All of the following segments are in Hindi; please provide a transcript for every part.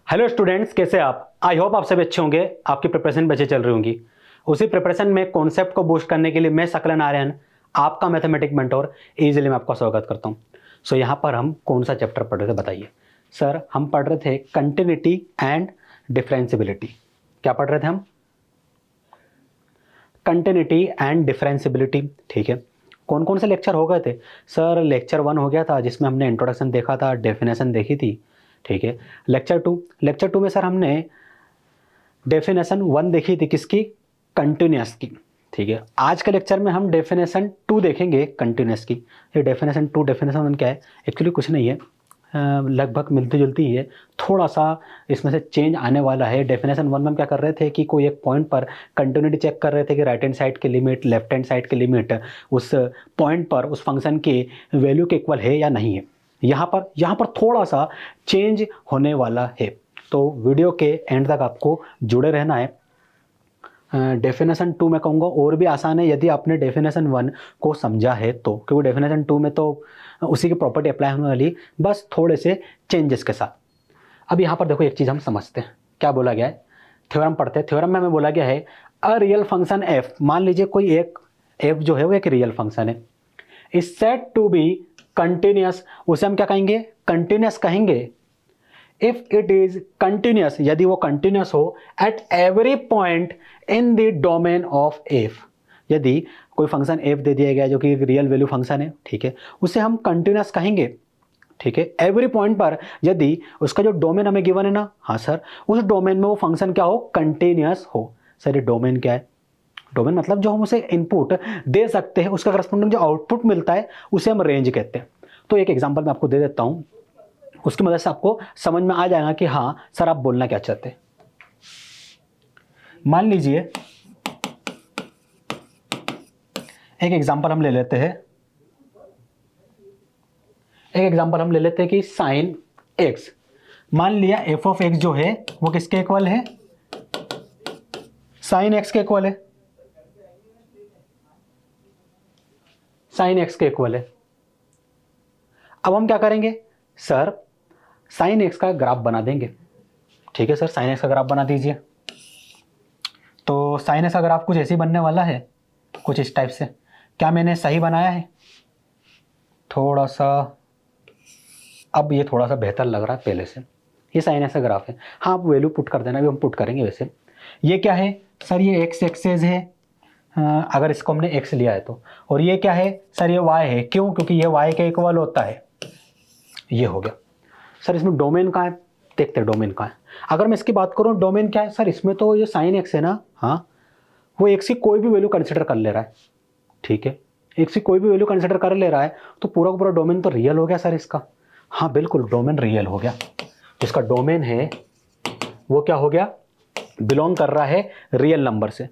हेलो स्टूडेंट्स, कैसे आप? आई होप आप सभी अच्छे होंगे। आपकी प्रिपरेशन बच्चे चल रही होंगी। उसी प्रिपरेशन में कॉन्सेप्ट को बूस्ट करने के लिए मैं सकलन आर्यन, आपका मैथमेटिक मेंटोर, इजीली मैं आपका स्वागत करता हूँ। सो यहाँ पर हम कौन सा चैप्टर पढ़ रहे थे बताइए। सर हम पढ़ रहे थे कंटिन्यूटी एंड डिफरेंशिबिलिटी। क्या पढ़ रहे थे हम? Continuity and differentiability. ठीक है, कौन कौन से लेक्चर हो गए थे? सर लेक्चर 1 हो गया था जिसमें हमने इंट्रोडक्शन देखा था, डेफिनेशन देखी थी। ठीक है, लेक्चर टू में सर हमने डेफिनेशन 1 देखी थी, किसकी? कंटिन्यूअस की। ठीक है, आज के लेक्चर में हम डेफिनेशन 2 देखेंगे कंटिन्यूअस की। ये डेफिनेशन 2 डेफिनेशन 1 क्या है? एक्चुअली कुछ नहीं है, लगभग मिलती जुलती ही है। थोड़ा सा इसमें से चेंज आने वाला है। डेफिनेशन 1 में हम क्या कर रहे थे कि कोई एक पॉइंट पर कंटिन्यूटी चेक कर रहे थे कि राइट हैंड साइड की लिमिट, लेफ्ट हैंड साइड की लिमिट उस पॉइंट पर उस फंक्शन के वैल्यू के इक्वल है या नहीं है। यहाँ पर थोड़ा सा चेंज होने वाला है, तो वीडियो के एंड तक आपको जुड़े रहना है। डेफिनेशन 2 मैं कहूँगा और भी आसान है यदि आपने डेफिनेशन 1 को समझा है तो, क्योंकि डेफिनेशन 2 में तो उसी की प्रॉपर्टी अप्लाई होने वाली, बस थोड़े से चेंजेस के साथ। अब यहाँ पर देखो, एक चीज़ हम समझते हैं, क्या बोला गया है। थ्योरम पढ़ते हैं। थ्योरम में हमें बोला गया है अ रियल फंक्शन एफ, मान लीजिए कोई एक एफ जो है वो एक रियल फंक्शन है, is said to be continuous. उसे हम क्या कहेंगे? कंटिन्यूअस कहेंगे। इफ इट इज कंटिन्यूअस, यदि वो कंटिन्यूअस हो at every point in the domain of F. यदि कोई फंक्शन एफ दे दिया गया जो कि एक रियल वैल्यू फंक्शन है, ठीक है, उसे हम कंटिन्यूअस कहेंगे। ठीक है, एवरी पॉइंट पर यदि उसका जो डोमेन हमें गिवन है ना, हाँ सर, उस डोमेन में वो फंक्शन क्या हो? कंटिन्यूअस हो। सर ये डोमेन क्या है? डोमेन मतलब जो हम उसे इनपुट दे सकते हैं, उसका करस्पॉन्डिंग जो आउटपुट मिलता है उसे हम रेंज कहते हैं। तो एक एग्जांपल मैं आपको दे देता हूं, उसकी मदद से आपको समझ में आ जाएगा कि हाँ सर आप बोलना क्या चाहते हैं। मान लीजिए एक एग्जांपल हम ले लेते हैं, कि साइन एक्स। मान लिया एफ ऑफ एक्स जो है वो किसके इक्वल है? साइन एक्स के इक्वल है। साइन एक्स के इक्वल है। अब हम क्या करेंगे? सर साइन एक्स का ग्राफ बना देंगे। ठीक है सर, साइन एक्स का ग्राफ बना दीजिए। तो साइन एक्स का ग्राफ कुछ ऐसे ही बनने वाला है, कुछ इस टाइप से। क्या मैंने सही बनाया है? थोड़ा सा, अब ये थोड़ा सा बेहतर लग रहा है पहले से। ये साइन एक्स का ग्राफ है। हाँ, आप वैल्यू पुट कर देना, अभी हम पुट करेंगे। वैसे ये क्या है सर? ये एक्स एक्सेस है, अगर इसको हमने एक्स लिया है तो। और ये क्या है सर? ये वाई है। क्यों? क्योंकि ये वाई के इक्वल होता है। ये हो गया। सर इसमें डोमेन कहाँ है? देखते हैं डोमेन कहाँ है। अगर मैं इसकी बात करूँ, डोमेन क्या है सर? इसमें तो ये साइन एक्स है ना, हाँ, वो एक्स की कोई भी वैल्यू कंसिडर कर ले रहा है। ठीक है, एक्स की कोई भी वैल्यू कंसिडर कर ले रहा है, तो पूरा का पूरा डोमेन तो रियल हो गया सर इसका। हाँ बिल्कुल, डोमेन रियल हो गया। जिसका डोमेन है वो क्या हो गया? बिलोंग कर रहा है रियल नंबर से।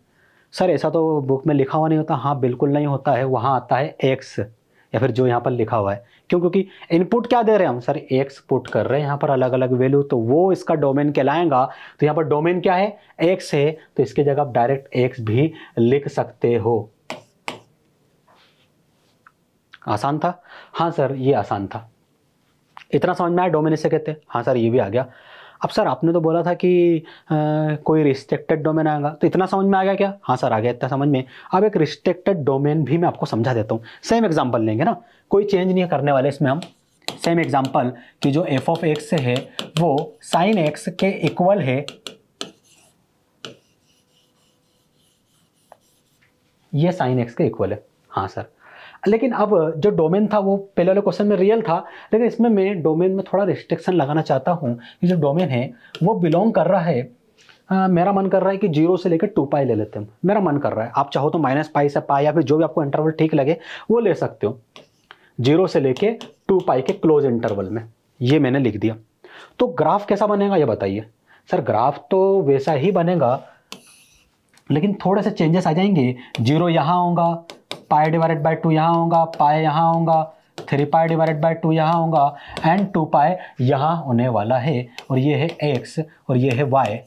सर ऐसा तो बुक में लिखा हुआ नहीं होता। हाँ बिल्कुल नहीं होता है, वहाँ आता है एक्स, या फिर जो यहाँ पर लिखा हुआ है। क्यों? क्योंकि इनपुट क्या दे रहे हैं हम? सर एक्स पुट कर रहे हैं यहाँ पर, अलग अलग वैल्यू, तो वो इसका डोमेन कहलाएगा। तो यहाँ पर डोमेन क्या है? एक्स है, तो इसकी जगह आप डायरेक्ट एक्स भी लिख सकते हो। आसान था? हाँ सर ये आसान था। इतना समझ में आया डोमेन इसे कहते हैं? हाँ सर ये भी आ गया। अब सर आपने तो बोला था कि कोई रिस्ट्रिक्टेड डोमेन आएगा, तो इतना समझ में आ गया क्या? हाँ सर आ गया इतना समझ में। अब एक रिस्ट्रिक्टेड डोमेन भी मैं आपको समझा देता हूँ। सेम एग्जांपल लेंगे ना, कोई चेंज नहीं करने वाले इसमें हम। सेम एग्जांपल कि जो एफ ऑफ एक्स से है वो साइन एक्स के इक्वल है। ये साइन एक्स के इक्वल है, हाँ सर। लेकिन अब जो डोमेन था वो पहले वाले क्वेश्चन में रियल था, लेकिन इसमें मैं डोमेन में थोड़ा रिस्ट्रिक्शन लगाना चाहता हूँ कि जो डोमेन है वो बिलोंग कर रहा है, मेरा मन कर रहा है कि 0 से लेकर 2 पाई ले लेते हैं। मेरा मन कर रहा है, आप चाहो तो -पाई से पाई या फिर जो भी आपको इंटरवल ठीक लगे वो ले सकते हो। 0 से लेके 2 पाई के क्लोज इंटरवल में, ये मैंने लिख दिया। तो ग्राफ कैसा बनेगा ये बताइए। सर ग्राफ तो वैसा ही बनेगा, लेकिन थोड़े से चेंजेस आ जाएंगे। 0 यहाँ होगा, पाई डिवाइडेड बाई 2 यहाँ होगा, पाई यहाँ होगा, 3 पाई डिवाइडेड बाई 2 यहाँ होगा, एंड 2 पाई यहाँ होने वाला है। और ये है x और ये है y।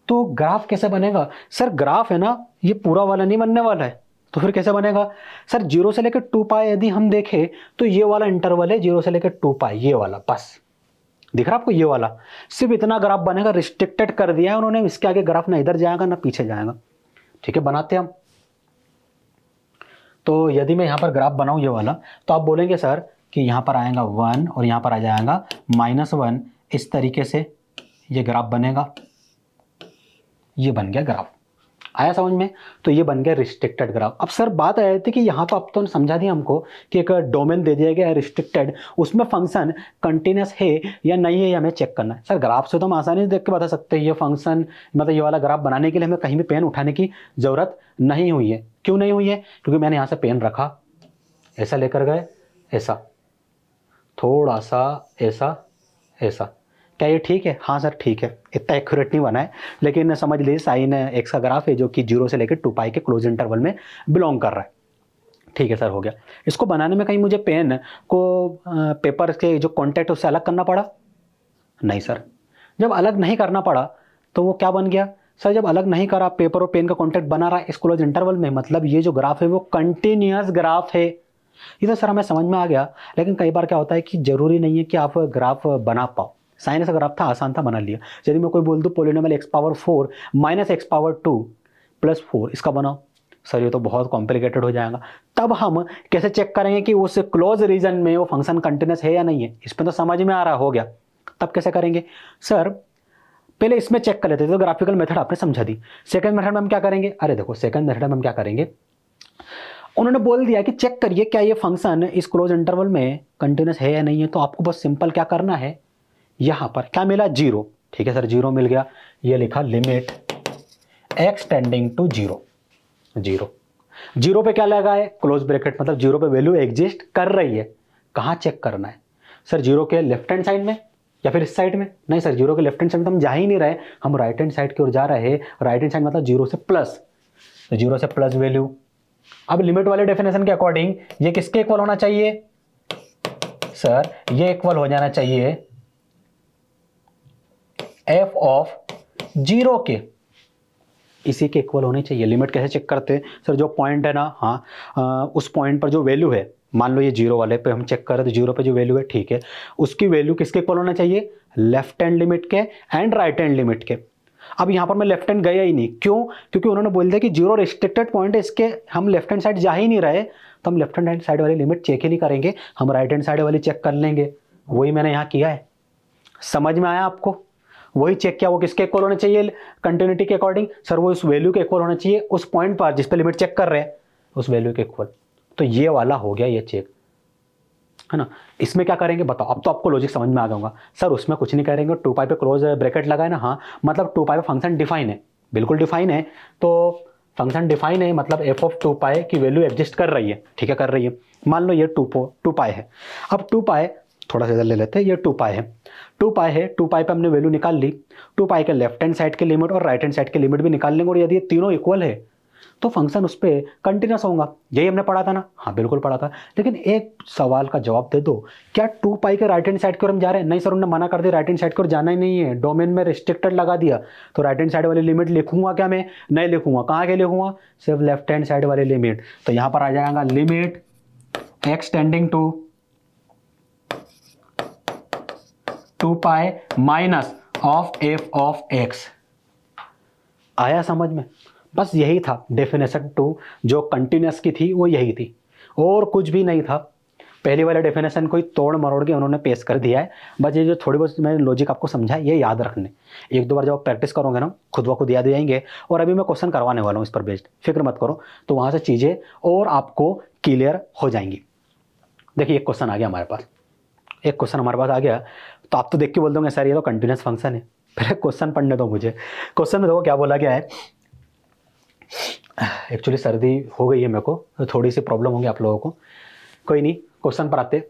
तो ग्राफ कैसे बनेगा? सर ग्राफ है ना, ये पूरा वाला नहीं बनने वाला है, तो फिर कैसे बनेगा? सर 0 से लेकर 2 पाई यदि हम देखें तो ये वाला इंटरवल है 0 से लेकर 2 पाई, ये वाला, बस दिख रहा आपको ये वाला, सिर्फ इतना ग्राफ बनेगा, रिस्ट्रिक्टेड कर दिया है उन्होंने, इसके आगे ग्राफ ना इधर जाएगा ना पीछे जाएगा। ठीक है, बनाते हैं हम। तो यदि मैं यहाँ पर ग्राफ बनाऊँ ये वाला, तो आप बोलेंगे सर कि यहाँ पर आएगा 1 और यहाँ पर आ जाएगा -1, इस तरीके से ये ग्राफ बनेगा। ये बन गया ग्राफ, आया समझ में? तो ये बन गया रिस्ट्रिक्टेड ग्राफ। अब सर बात आ रही थी कि यहाँ पर अब तो समझा दिया हमको कि एक डोमेन दे दिया गया है रिस्ट्रिक्टेड, उसमें फंक्शन कंटिन्यूस है या नहीं है, ये हमें चेक करना है। सर ग्राफ से तो हम आसानी से देख के बता सकते हैं ये फंक्शन, मतलब ये वाला ग्राफ बनाने के लिए हमें कहीं भी पेन उठाने की जरूरत नहीं हुई है। क्यों नहीं हुई है? क्योंकि मैंने यहाँ से पेन रखा, ऐसा लेकर गए, ऐसा थोड़ा सा, ऐसा। क्या ये ठीक है? हाँ सर ठीक है, इतना एक्यूरेट नहीं बना है, लेकिन समझ लीजिए साइन एक्स का ग्राफ है जो कि 0 से लेकर 2π के क्लोज इंटरवल में बिलोंग कर रहा है। ठीक है सर, हो गया। इसको बनाने में कहीं मुझे पेन को पेपर के जो कॉन्टैक्ट उससे अलग करना पड़ा? नहीं सर। जब अलग नहीं करना पड़ा तो वो क्या बन गया? सर जब अलग नहीं करा, पेपर और पेन का कॉन्टैक्ट बना रहा है इस क्लोज इंटरवल में, मतलब ये जो ग्राफ है वो कंटिन्यूअस ग्राफ है। ये तो सर हमें समझ में आ गया, लेकिन कई बार क्या होता है कि जरूरी नहीं है कि आप ग्राफ बना पाओ। साइन का ग्राफ था, आसान था, बना लिया। यदि मैं कोई बोल दूं पोलिनोमियल x⁴ - x⁴ + 4 इसका बनाओ, सर ये तो बहुत कॉम्प्लिकेटेड हो जाएगा। तब हम कैसे चेक करेंगे कि उस क्लोज रीजन में वो फंक्शन कंटिन्यूस है या नहीं है? इस पर तो समझ में आ रहा हो गया। तब कैसे करेंगे? सर पहले इसमें चेक कर लेते थे, तो ग्राफिकल मेथड आपने समझा दी। सेकंड मेथड में हम क्या करेंगे? अरे देखो सेकंड मेथड में हम क्या करेंगे, उन्होंने बोल दिया कि चेक करिए क्या ये फंक्शन इस क्लोज इंटरवल में कंटिन्यूस है या नहीं है। तो आपको बस सिंपल क्या करना है, यहां पर क्या मिला? 0। ठीक है सर, 0 मिल गया। ये लिखा लिमिट x टेंडिंग टू 0। 0 पे क्या लगा है? क्लोज ब्रैकेट, मतलब 0 पे वैल्यू एग्जिस्ट कर रही है। कहां चेक करना है सर? 0 के लेफ्ट हैंड साइड में या फिर इस साइड में? नहीं सर, 0 के लेफ्ट हैंड साइड में तो हम जा ही नहीं रहे, हम राइट हैंड साइड की ओर जा रहे हैं। राइट हैंड साइड मतलब 0 से प्लस, तो 0 से प्लस वैल्यू। अब लिमिट वाले डेफिनेशन के अकॉर्डिंग ये किसके इक्वल होना चाहिए? सर ये इक्वल हो जाना चाहिए f(0) के, इसी के इक्वल होने चाहिए। लिमिट कैसे चेक करते हैं? सर जो पॉइंट है ना, हाँ उस पॉइंट पर जो वैल्यू है, मान लो ये 0 वाले पे हम चेक करें तो 0 पे जो वैल्यू है, ठीक है, उसकी वैल्यू किसके इक्वल होना चाहिए? लेफ्ट हैंड लिमिट के एंड राइट हैंड लिमिट के। अब यहाँ पर मैं लेफ्ट हैंड गया ही नहीं, क्यों? क्योंकि उन्होंने बोल दिया कि 0 रिस्ट्रिक्टेड पॉइंट है, इसके हम लेफ्ट हैंड साइड जा ही नहीं रहे, तो हम लेफ्ट हैंड साइड वाली लिमिट चेक ही नहीं करेंगे, हम राइट हैंड साइड वाली चेक कर लेंगे। वही मैंने यहाँ किया है, समझ में आया आपको? वही चेक किया, वो किसके इक्वल होना चाहिए कंटिन्यूटी के अकॉर्डिंग? सर वो उस वैल्यू के इक्वल होना चाहिए, उस पॉइंट पर जिस पे लिमिट चेक कर रहे हैं उस वैल्यू के इक्वल। तो ये वाला हो गया ये चेक, है ना। इसमें क्या करेंगे बताओ? अब तो आपको लॉजिक समझ में आ गया होगा। सर उसमें कुछ नहीं करेंगे, 2π पे क्लोज ब्रैकेट लगाए ना, हाँ मतलब 2π पे फंक्शन डिफाइन है, बिल्कुल डिफाइन है। तो फंक्शन डिफाइन है मतलब f(2π) की वैल्यू एग्जिस्ट कर रही है, ठीक है, कर रही है। मान लो ये 2π है। अब 2π थोड़ा सा इधर ले लेते हैं, ये 2π है, 2π पे हमने वैल्यू निकाल ली। 2π के लेफ्ट हैंड साइड के लिमिट और राइट हैंड साइड के लिमिट भी निकाल लेंगे, और यदि ये तीनों इक्वल है तो फंक्शन उस पर कंटिन्यूस होगा। यही हमने पढ़ा था ना? हाँ बिल्कुल पढ़ा था। लेकिन एक सवाल का जवाब दे दो, क्या 2π के राइट हैंड साइड की ओर हम जा रहे हैं? नहीं सर, उन्होंने मना कर दिया, राइट हैंड साइड की ओर जाना ही नहीं है, डोमेन में रिस्ट्रिक्टेड लगा दिया। तो राइट हैंड साइड वाली लिमिट लिखूंगा क्या मैं? नहीं लिखूंगा। कहाँ के लिखूंगा? सिर्फ लेफ्ट हैंड साइड वाली लिमिट। तो यहाँ पर आ जाएगा limit x tending to 2π minus of f(x). आया समझ में? बस यही था डेफिनेशन 2 जो कंटिन्यूस की थी, वो यही थी और कुछ भी नहीं था। पहले वाले डेफिनेशन को ही तोड़ मरोड़ के उन्होंने पेश कर दिया है। बस ये जो थोड़ी बहुत मैंने लॉजिक आपको समझा है, ये याद रखने, एक दो बार जब आप प्रैक्टिस करोगे ना खुद ब खुद याद जाएंगे। और अभी मैं क्वेश्चन करवाने वाला हूँ इस पर बेस्ड, फिक्र मत करो। तो वहाँ से चीज़ें और आपको क्लियर हो जाएंगी। देखिए एक क्वेश्चन आ गया हमारे पास, एक क्वेश्चन हमारे पास आ गया, तो आप तो देख के बोल दोगे सर ये तो कंटिन्यूस फंक्शन है। पहले क्वेश्चन पढ़ने दो मुझे। क्वेश्चन में देखो क्या बोला गया है। एक्चुअली सर्दी हो गई है मेरे को, तो थोड़ी सी प्रॉब्लम होगी आप लोगों को, कोई नहीं। क्वेश्चन पर आते।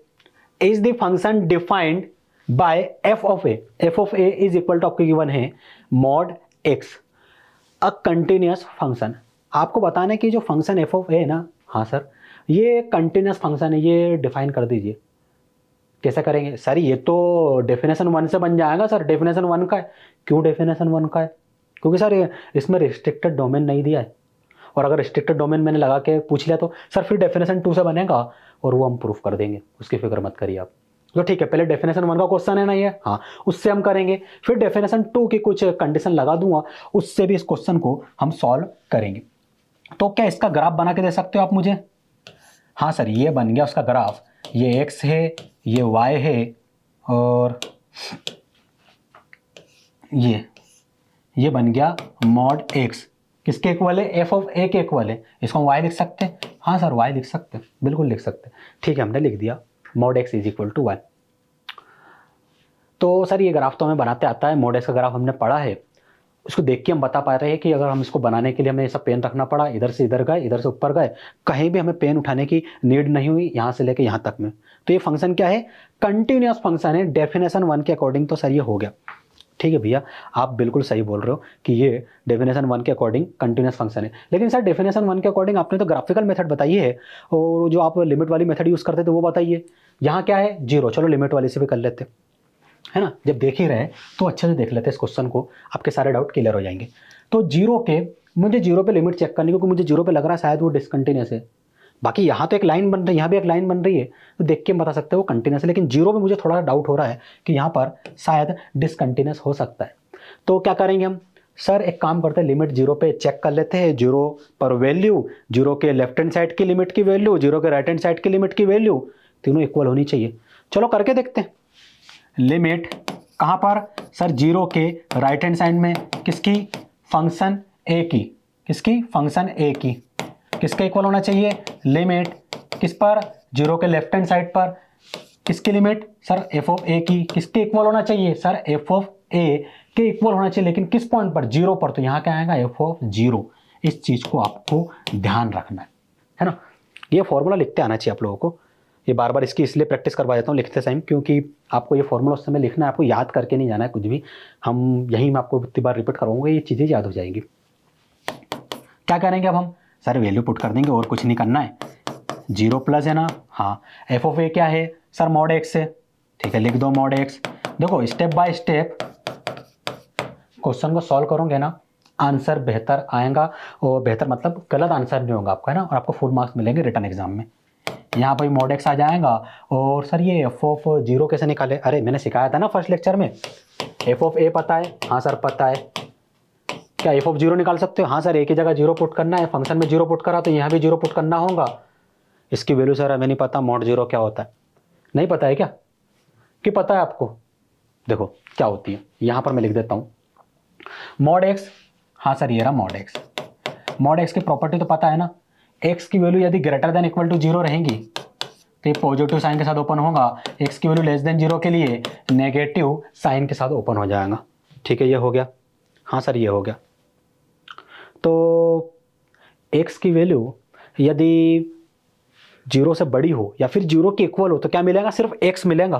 Is the function defined by f(a)? f(a) is equal to आपको गिवन है mod x, a continuous function. आपको बताना है कि जो फंक्शन f(a) है ना, हाँ सर ये कंटिन्यूस फंक्शन है, ये डिफाइन कर दीजिए। कैसे करेंगे सर? ये तो डेफिनेशन 1 से बन जाएगा सर। डेफिनेशन 1 का है। क्यों डेफिनेशन 1 का है? क्योंकि सर ये इसमें रिस्ट्रिक्टेड डोमेन नहीं दिया है, और अगर रिस्ट्रिक्टेड डोमेन मैंने लगा के पूछ लिया तो सर फिर डेफिनेशन 2 से बनेगा और वो हम प्रूफ कर देंगे, उसकी फिक्र मत करिए आप। तो ठीक है, पहले डेफिनेशन 1 का क्वेश्चन है ना ये, हाँ उससे हम करेंगे, फिर डेफिनेशन 2 की कुछ कंडीशन लगा दूंगा, उससे भी इस क्वेश्चन को हम सॉल्व करेंगे। तो क्या इसका ग्राफ बना के दे सकते हो आप मुझे? हाँ सर, ये बन गया उसका ग्राफ, ये x है, ये y है, और ये बन गया मॉड x। किसके इक्वल है? f ऑफ a के इक्वल है। इसको हम y लिख सकते हैं? हाँ सर, y लिख सकते हैं, बिल्कुल लिख सकते हैं। ठीक है, हमने लिख दिया mod x is equal to y। तो सर ये ग्राफ तो हमें बनाते आता है, मॉड x का ग्राफ हमने पढ़ा है, उसको देख के हम बता पा रहे हैं कि अगर हम इसको बनाने के लिए हमें ऐसा पेन रखना पड़ा, इधर से इधर गए, इधर से ऊपर गए, कहीं भी हमें पेन उठाने की नीड नहीं हुई, यहाँ से लेके यहाँ तक में। तो ये फंक्शन क्या है? कंटिन्यूअस फंक्शन है डेफिनेशन 1 के अकॉर्डिंग। तो सर ये हो गया। ठीक है भैया, आप बिल्कुल सही बोल रहे हो कि ये डेफिनेशन 1 के अकॉर्डिंग कंटिन्यूअस फंक्शन है। लेकिन सर डेफिनेशन 1 के अकॉर्डिंग आपने तो ग्राफिकल मेथड बताई है, और जो आप लिमिट वाली मेथड यूज़ करते थे वो बताइए। यहाँ क्या है? 0। चलो लिमिट वाली से भी कर लेते, है ना। जब देख ही रहे तो अच्छे से देख लेते इस क्वेश्चन को, आपके सारे डाउट क्लियर हो जाएंगे। तो 0 के, मुझे 0 पे लिमिट चेक करनी, क्योंकि मुझे 0 पे लग रहा है शायद वो डिसकंटिन्यूस है। बाकी यहाँ तो एक लाइन बन रही है, यहाँ भी एक लाइन बन रही है, तो देख के बता सकते हो वो कंटिन्यूस है। लेकिन 0 पे मुझे थोड़ा डाउट हो रहा है कि यहाँ पर शायद डिसकंटिन्यूस हो सकता है। तो क्या करेंगे हम? सर एक काम करते हैं, लिमिट 0 पे चेक कर लेते हैं। 0 पर वैल्यू, 0 के लेफ्ट हैंड साइड की लिमिट की वैल्यू, 0 के राइट हैंड साइड की लिमिट की वैल्यू, तीनों इक्वल होनी चाहिए। चलो करके देखते हैं। लिमिट कहाँ पर? सर 0 के राइट हैंड साइड में, किसकी? फंक्शन a की। किसकी? फंक्शन a की। किसके इक्वल होना चाहिए? लिमिट किस पर? 0 के लेफ्ट हैंड साइड पर, किसकी limit? Sir f of a की। किसके इक्वल होना चाहिए? सर f ऑफ a के इक्वल होना चाहिए, लेकिन किस पॉइंट पर? 0 पर। तो यहाँ क्या आएगा? f of 0। इस चीज को आपको ध्यान रखना है ना। ये फॉर्मूला लिखते आना चाहिए आप लोगों को। ये बार बार इसकी इसलिए प्रैक्टिस करवा देता हूँ लिखते टाइम, क्योंकि आपको ये फॉर्मूला उस समय लिखना है, आपको याद करके नहीं जाना है कुछ भी। हम यहीं मैं आपको इतनी बार रिपीट कराऊंगा, ये चीज़ें याद हो जाएंगी। क्या करेंगे अब हम? सर वैल्यू पुट कर देंगे, और कुछ नहीं करना है। 0 प्लस है ना, हाँ। एफ ऑफ ए क्या है? सर मॉड एक्स है। ठीक है, लिख दो मॉड एक्स। देखो स्टेप बाय स्टेप क्वेश्चन को सॉल्व करोगे ना, आंसर बेहतर आएगा, और बेहतर मतलब गलत आंसर नहीं होगा आपका, है ना, और आपको फुल मार्क्स मिलेंगे रिटर्न एग्जाम में। यहाँ पर मॉड एक्स आ जाएगा। और सर ये एफ ऑफ 0 कैसे निकाले? अरे मैंने सिखाया था ना फर्स्ट लेक्चर में। एफ ऑफ ए पता है? हाँ सर पता है। क्या एफ ऑफ 0 निकाल सकते हो? हाँ सर, ए की जगह 0 पुट करना है, फंक्शन में 0 पुट करा तो यहाँ भी 0 पुट करना होगा। इसकी वैल्यू सर हमें नहीं पता, मॉड 0 क्या होता है? नहीं पता है क्या? कि पता है आपको? देखो क्या होती है, यहाँ पर मैं लिख देता हूँ मॉड एक्स। हाँ सर ये रहा मॉड एक्स। मॉड एक्स की प्रॉपर्टी तो पता है ना, एक्स की वैल्यू यदि ग्रेटर देन इक्वल टू 0 रहेंगी तो ये पॉजिटिव साइन के साथ ओपन होगा, एक्स की वैल्यू लेस देन 0 के लिए नेगेटिव साइन के साथ ओपन हो जाएगा। ठीक है, ये हो गया। हाँ सर ये हो गया। तो एक्स की वैल्यू यदि 0 से बड़ी हो या फिर 0 के इक्वल हो तो क्या मिलेगा? सिर्फ x मिलेगा।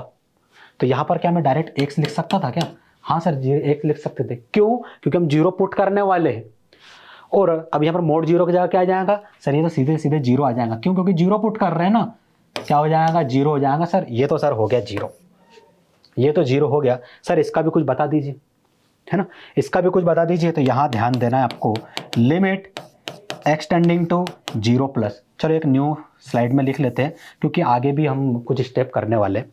तो यहाँ पर क्या मैं डायरेक्ट x लिख सकता था क्या? हाँ सर x लिख सकते थे। क्यों? क्योंकि हम 0 पुट करने वाले हैं। और अब यहाँ पर मोड 0 की जगह क्या आ जाएगा? सर ये तो सीधे सीधे 0 आ जाएगा। क्यों? क्योंकि 0 पुट कर रहे हैं ना, क्या हो जाएगा? 0 हो जाएगा। सर ये तो सर हो गया 0, ये तो 0 हो गया। सर इसका भी कुछ बता दीजिए, है ना, इसका भी कुछ बता दीजिए। तो यहाँ ध्यान देना है आपको, लिमिट एक्सटेंडिंग टू 0 प्लस। चलो एक न्यू स्लाइड में लिख लेते हैं, क्योंकि आगे भी हम कुछ स्टेप करने वाले हैं।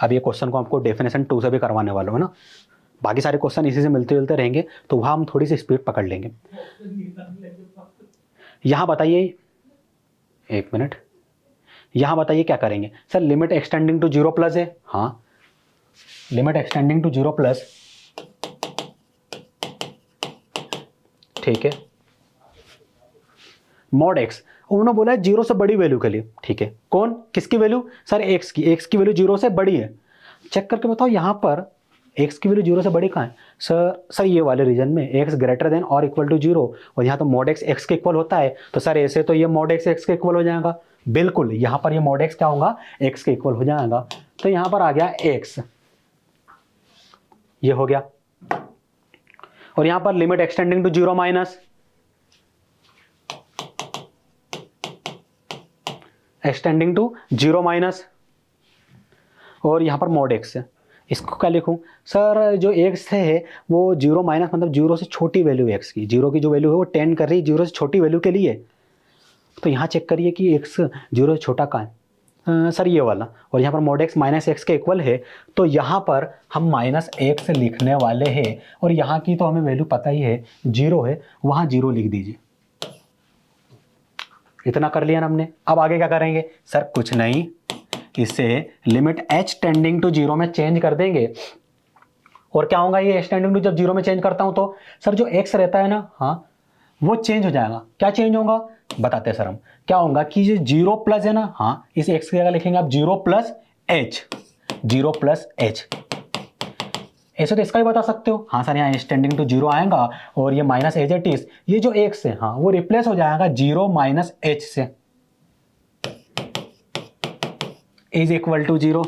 अब ये क्वेश्चन को आपको डेफिनेशन 2 से भी करवाने वाला हूँ, है ना। बाकी सारे क्वेश्चन इसी से मिलते जुलते रहेंगे, तो वहाँ हम थोड़ी सी स्पीड पकड़ लेंगे। यहाँ बताइए, एक मिनट, यहाँ बताइए क्या करेंगे? Sir limit extending to 0 plus है। हाँ, लिमिट एक्सटेंडिंग टू 0 प्लस, ठीक है। मॉड एक्स, उन्होंने बोला है 0 से बड़ी वैल्यू के लिए। ठीक है, कौन? किसकी वैल्यू? सर एक्स की। एक्स की वैल्यू 0 से बड़ी है। चेक करके बताओ यहाँ पर एक्स की वैल्यू 0 से बड़ी कहाँ है? सर ये वाले रीजन में एक्स ग्रेटर देन और इक्वल टू 0, और यहाँ तो मॉड एक्स एक्स के इक्वल होता है। तो सर ऐसे तो ये मॉड एक्स एक्स के इक्वल हो जाएगा। बिल्कुल, यहाँ पर ये मॉड एक्स क्या होगा? एक्स के इक्वल हो जाएगा। तो यहाँ पर आ गया एक्स, ये हो गया। और यहाँ पर limit extending to 0 minus, extending to 0 minus, और यहाँ पर मॉड एक्स है। इसको क्या लिखूं? सर जो एक्स है वो 0 माइनस मतलब 0 से छोटी वैल्यू एक्स की, 0 की जो वैल्यू है वो टेंड कर रही है 0 से छोटी वैल्यू के लिए। तो यहाँ चेक करिए कि एक्स 0 से छोटा कहाँ है? सर ये वाला, और यहाँ पर mod x माइनस एक्स के इक्वल है, तो यहाँ पर हम माइनस एक्स लिखने वाले हैं, और यहाँ की तो हमें वैल्यू पता ही है, 0 है, वहाँ 0 लिख दीजिए। इतना कर लिया ना हमने। अब आगे क्या करेंगे सर? कुछ नहीं, इसे लिमिट h टेंडिंग टू 0 में चेंज कर देंगे, और क्या होगा ये h टेंडिंग टू जब 0 में चेंज करता हूं तो सर जो x रहता है ना, हाँ वो चेंज हो जाएगा। क्या चेंज होगा बताते हैं सर हम। क्या होगा कि ये 0 प्लस है ना, हाँ इस x की जगह लिखेंगे आप 0 प्लस h, 0 प्लस h। ऐसे तो इसका ही बता सकते हो। हाँ सर यहाँ h टेंडिंग टू 0 आएगा, और ये माइनस एज इट इज, ये जो x है हाँ वो रिप्लेस हो जाएगा 0 माइनस h से, is equal to 0।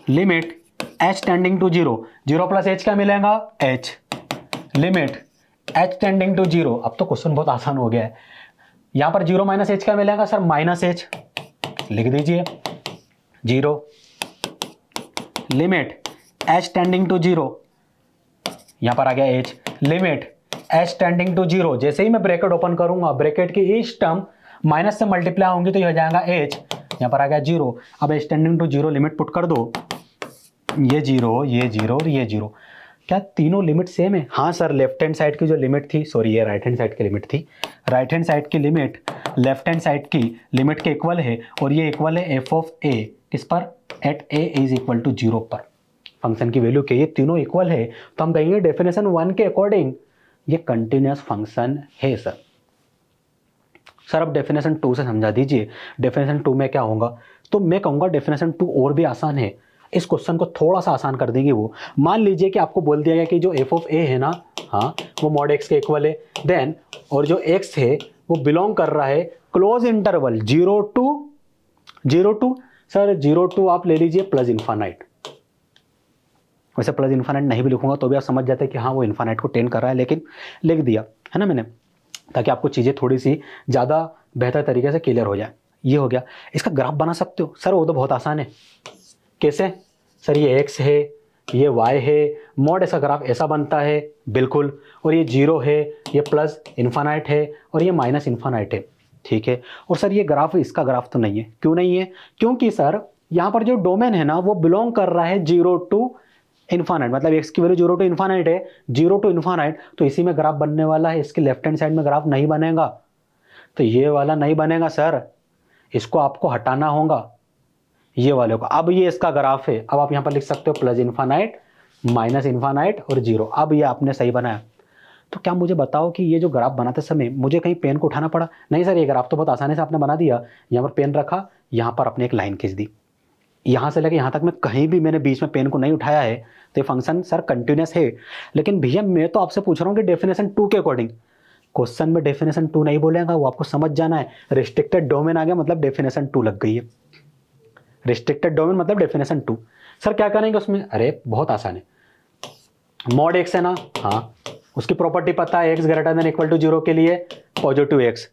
Limit h tending to 0, 0 plus h क्या मिलेगा? h। Limit h tending to 0, अब तो क्वेश्चन बहुत आसान हो गया है। यहां पर 0 माइनस h क्या मिलेगा सर? माइनस h, लिख दीजिए 0। लिमिट h टेंडिंग टू 0, यहां पर आ गया h। Limit h tending to 0, जैसे ही मैं ब्रैकेट ओपन करूंगा, ब्रैकेट की ईच टर्म माइनस से मल्टीप्लाई होंगी तो ये हो जाएगा h, यहां पर आ गया 0। अब h tending to 0 limit put कर दो, ये 0, ये 0 और ये 0। क्या तीनों लिमिट सेम है? हाँ सर, लेफ्ट हैंड साइड की जो लिमिट थी, सॉरी ये राइट हैंड साइड की लिमिट थी, राइट हैंड साइड की लिमिट लेफ्ट हैंड साइड की लिमिट के इक्वल है, और ये इक्वल है एफ ऑफ ए किस पर? At a is equal to 0 पर, फंक्शन की वैल्यू के ये तीनों इक्वल है, तो हम कहेंगे डेफिनेशन 1 के अकॉर्डिंग ये कंटिन्यूअस फंक्शन है सर। सर अब डेफिनेशन 2 से समझा दीजिए, डेफिनेशन 2 में क्या होगा? तो मैं कहूँगा डेफिनेशन 2 और भी आसान है, इस क्वेश्चन को थोड़ा सा आसान कर देंगे वो। मान लीजिए कि आपको बोल दिया गया कि जो एफ ऑफ ए है ना, हाँ वो मॉड एक्स के इक्वल है, देन और जो एक्स है वो बिलोंग कर रहा है close interval 0 to sir 0 to आप ले लीजिए प्लस इन्फानाइट। वैसे प्लस इन्फानाइट नहीं भी लिखूंगा तो भी आप समझ जाते हैं कि हाँ वो इन्फानाइट को टेंड कर रहा है, लेकिन लिख दिया है ना मैंने, ताकि आपको चीज़ें थोड़ी सी ज़्यादा बेहतर तरीके से क्लियर हो जाए। ये हो गया। इसका ग्राफ बना सकते हो सर, वो तो बहुत आसान है। कैसे सर? ये x है, ये y है, मॉड ऐसा ग्राफ ऐसा बनता है बिल्कुल, और ये 0 है, ये प्लस इन्फानाइट है, और ये माइनस इन्फानाइट है, ठीक है। और सर ये ग्राफ इसका ग्राफ तो नहीं है। क्यों नहीं है? क्योंकि सर यहाँ पर जो डोमेन है ना वो बिलोंग कर रहा है 0 टू इन्फानाइट, मतलब x की वैल्यू 0 टू इन्फानाइट है, 0 टू इन्फानाइट, तो इसी में ग्राफ बनने वाला है। इसके लेफ्ट हैंड साइड में ग्राफ नहीं बनेगा, तो ये वाला नहीं बनेगा सर, इसको आपको हटाना होगा, ये वाले को। अब ये इसका ग्राफ है, अब आप यहाँ पर लिख सकते हो प्लस इन्फानाइट, माइनस इन्फानाइट और 0। अब ये आपने सही बनाया। तो क्या मुझे बताओ कि ये जो ग्राफ बनाते समय मुझे कहीं पेन को उठाना पड़ा? नहीं सर, ये ग्राफ तो बहुत आसानी से आपने बना दिया। यहाँ पर पेन रखा, यहाँ पर आपने एक लाइन खींच दी, यहाँ से लेकर यहाँ तक मैं कहीं भी मैंने बीच में पेन को नहीं उठाया है, तो ये फंक्शन सर कंटिन्यूस है। लेकिन भैया मैं तो आपसे पूछ रहा हूँ कि डेफिनेशन 2 के अकॉर्डिंग। क्वेश्चन में डेफिनेशन 2 नहीं बोलेगा, वो आपको समझ जाना है। रिस्ट्रिक्टेड डोमेन आ गया मतलब डेफिनेशन 2 लग गई है। रिस्ट्रिक्टेड डोमेन मतलब डेफिनेशन 2। सर क्या करेंगे उसमें? अरे बहुत आसान है। मॉड एक्स है ना, हाँ उसकी प्रॉपर्टी पता है, x greater than equal to 0 के लिए positive x,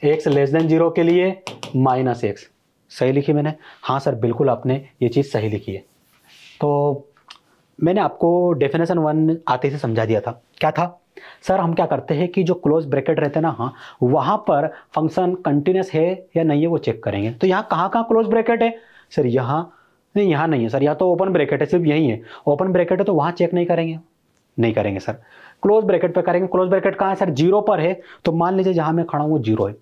x less than 0 के लिए माइनस एक्स। सही लिखी मैंने? हाँ सर बिल्कुल आपने ये चीज़ सही लिखी है। तो मैंने आपको डेफिनेशन 1 आते से समझा दिया था। क्या था सर? हम क्या करते हैं कि जो क्लोज ब्रैकेट रहते हैं ना, हाँ वहाँ पर फंक्शन कंटिन्यूस है या नहीं है वो चेक करेंगे। तो यहाँ कहाँ कहाँ क्लोज ब्रैकेट है सर? यहाँ नहीं, यहाँ नहीं है सर, यहाँ तो ओपन ब्रैकेट है, सिर्फ यही है ओपन ब्रैकेट है, तो वहाँ चेक नहीं करेंगे, नहीं करेंगे सर, क्लोज ब्रैकेट पे करेंगे। क्लोज ब्रैकेट कहाँ है सर? 0 पर है, तो मान लीजिए जहाँ मैं खड़ा हूँ वो 0 है,